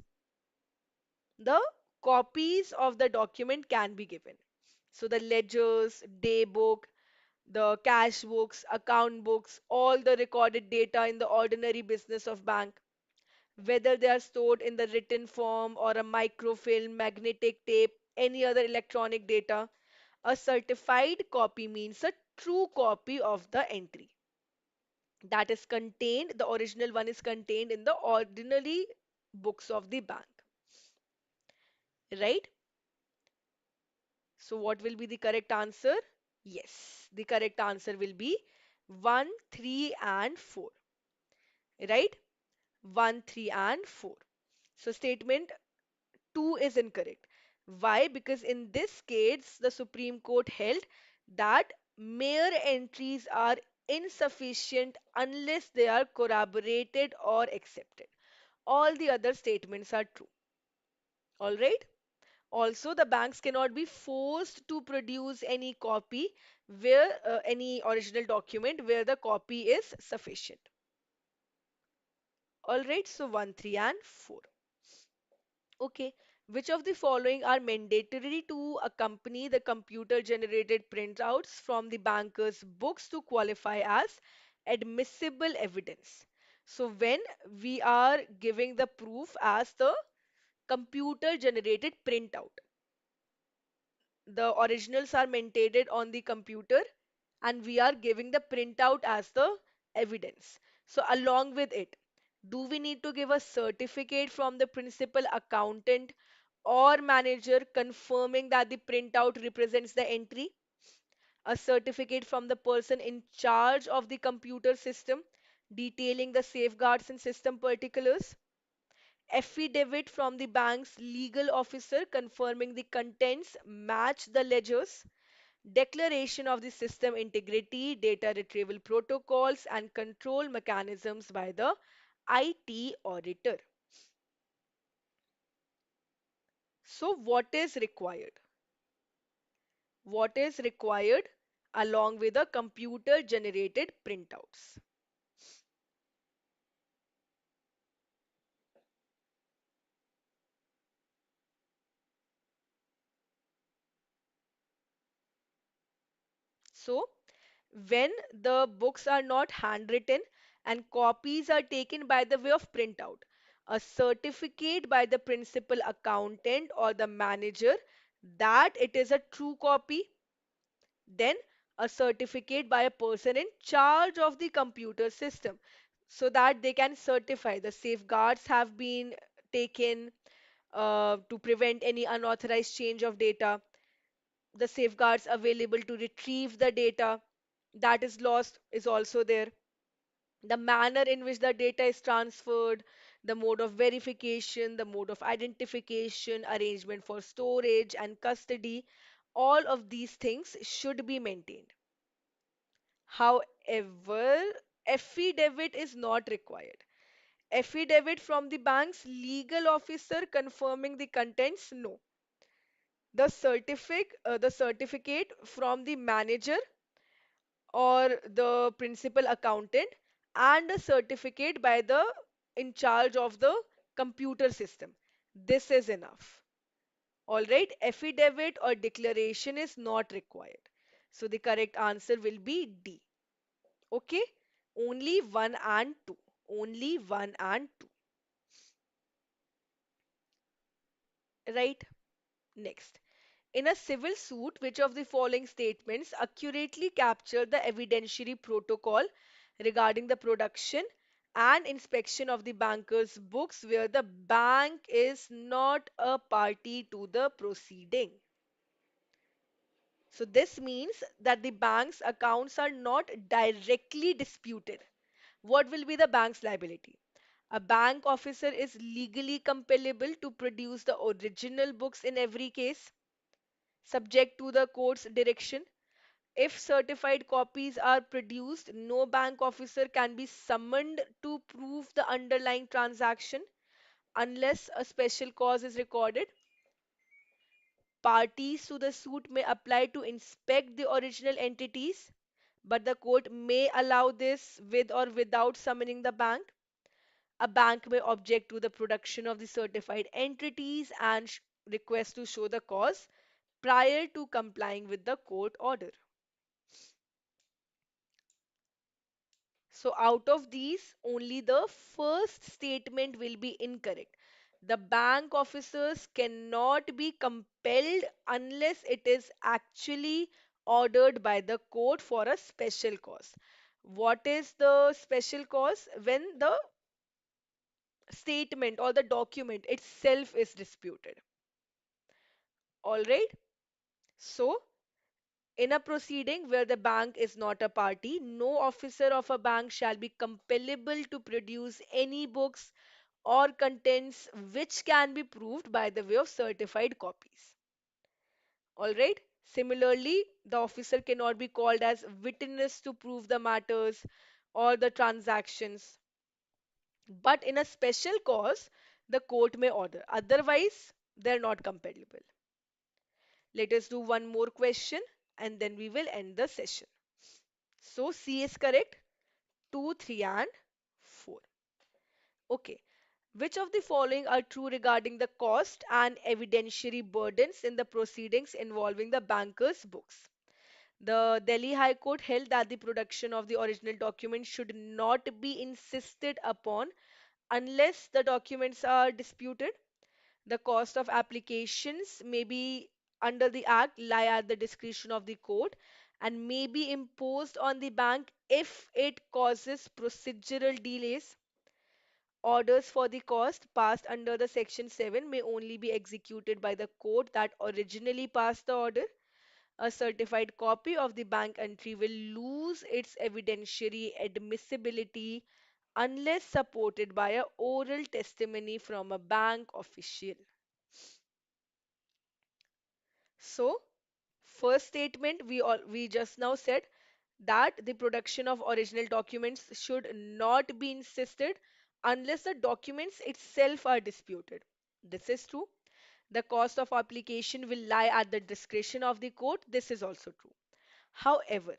the copies of the document can be given. So, the ledgers, day book, the cash books, account books, all the recorded data in the ordinary business of bank, whether they are stored in the written form or a microfilm, magnetic tape, any other electronic data. A certified copy means a true copy of the entry that is contained, the original one is contained in the ordinary books of the bank, right? So, what will be the correct answer? Yes, the correct answer will be 1, 3, and 4, right? 1, 3, and 4. So, statement 2 is incorrect. Why? Because in this case, the Supreme Court held that mere entries are insufficient unless they are corroborated or accepted. All the other statements are true. All right. Also, the banks cannot be forced to produce any copy where any original document where the copy is sufficient. All right. So 1, 3, and 4. Okay, which of the following are mandatory to accompany the computer generated printouts from the banker's books to qualify as admissible evidence? So, when we are giving the proof as the computer generated printout, the originals are maintained on the computer and we are giving the printout as the evidence. So, along with it, do we need to give a certificate from the principal accountant or manager confirming that the printout represents the entry? A certificate from the person in charge of the computer system detailing the safeguards and system particulars? Affidavit from the bank's legal officer confirming the contents match the ledgers? Declaration of the system integrity, data retrieval protocols, and control mechanisms by the IT auditor. So, what is required? What is required along with the computer generated printouts? So, when the books are not handwritten and copies are taken by the way of printout, a certificate by the principal accountant or the manager that it is a true copy, then a certificate by a person in charge of the computer system so that they can certify the safeguards have been taken, to prevent any unauthorized change of data, the safeguards available to retrieve the data that is lost is also there, the manner in which the data is transferred, the mode of verification, the mode of identification, arrangement for storage and custody, all of these things should be maintained. However, affidavit is not required. Affidavit from the bank's legal officer confirming the contents, no. The certificate from the manager or the principal accountant and a certificate by the in charge of the computer system. This is enough. All right, affidavit or declaration is not required. So the correct answer will be D. Okay, only 1 and 2. Only 1 and 2. Right? Next. In a civil suit, which of the following statements accurately capture the evidentiary protocol regarding the production and inspection of the banker's books where the bank is not a party to the proceeding? So this means that the bank's accounts are not directly disputed. What will be the bank's liability? A bank officer is legally compellable to produce the original books in every case, subject to the court's direction. If certified copies are produced, no bank officer can be summoned to prove the underlying transaction unless a special cause is recorded. Parties to the suit may apply to inspect the original entities, but the court may allow this with or without summoning the bank. A bank may object to the production of the certified entities and request to show the cause prior to complying with the court order. So, out of these, only the first statement will be incorrect. The bank officers cannot be compelled unless it is actually ordered by the court for a special cause. What is the special cause? When the statement or the document itself is disputed. All right. So, in a proceeding where the bank is not a party, no officer of a bank shall be compellable to produce any books or contents which can be proved by the way of certified copies. All right. Similarly, the officer cannot be called as witness to prove the matters or the transactions. But in a special cause, the court may order. Otherwise, they're not compellable. Let us do one more question and then we will end the session. So C is correct. 2, 3 and 4. Okay. Which of the following are true regarding the cost and evidentiary burdens in the proceedings involving the banker's books? The Delhi High Court held that the production of the original document should not be insisted upon unless the documents are disputed. The cost of applications may be under the Act lie at the discretion of the court and may be imposed on the bank if it causes procedural delays. Orders for the cost passed under the Section 7 may only be executed by the court that originally passed the order. A certified copy of the bank entry will lose its evidentiary admissibility unless supported by a oral testimony from a bank official. So, first statement we just now said that the production of original documents should not be insisted unless the documents itself are disputed. This is true. The cost of application will lie at the discretion of the court. This is also true. However,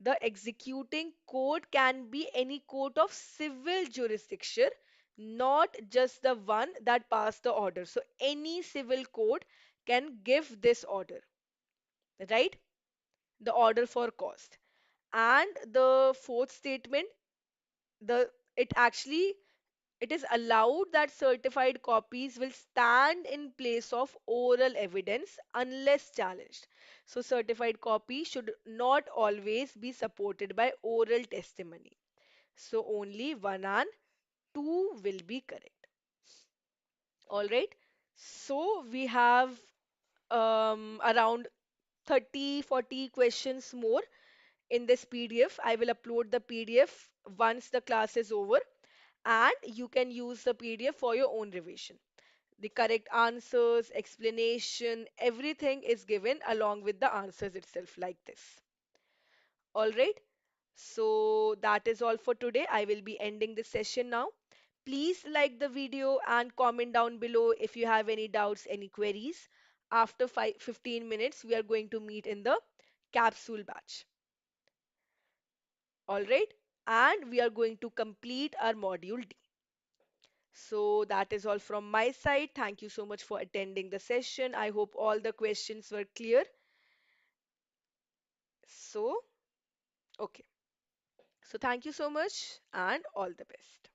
the executing court can be any court of civil jurisdiction, not just the one that passed the order. So, any civil court can give this order, right? The order for cost. And the fourth statement, the it actually it is allowed that certified copies will stand in place of oral evidence unless challenged. So certified copy should not always be supported by oral testimony. So only 1 and 2 will be correct. All right. So we have around 30-40 questions more in this PDF. I will upload the PDF once the class is over, and you can use the PDF for your own revision. The correct answers, explanation, everything is given along with the answers itself, like this. All right. So that is all for today. I will be ending this session now. Please like the video and comment down below if you have any doubts, any queries. After 15 minutes, we are going to meet in the capsule batch. All right. And we are going to complete our module D. So that is all from my side. Thank you so much for attending the session. I hope all the questions were clear. So, okay. So thank you so much and all the best.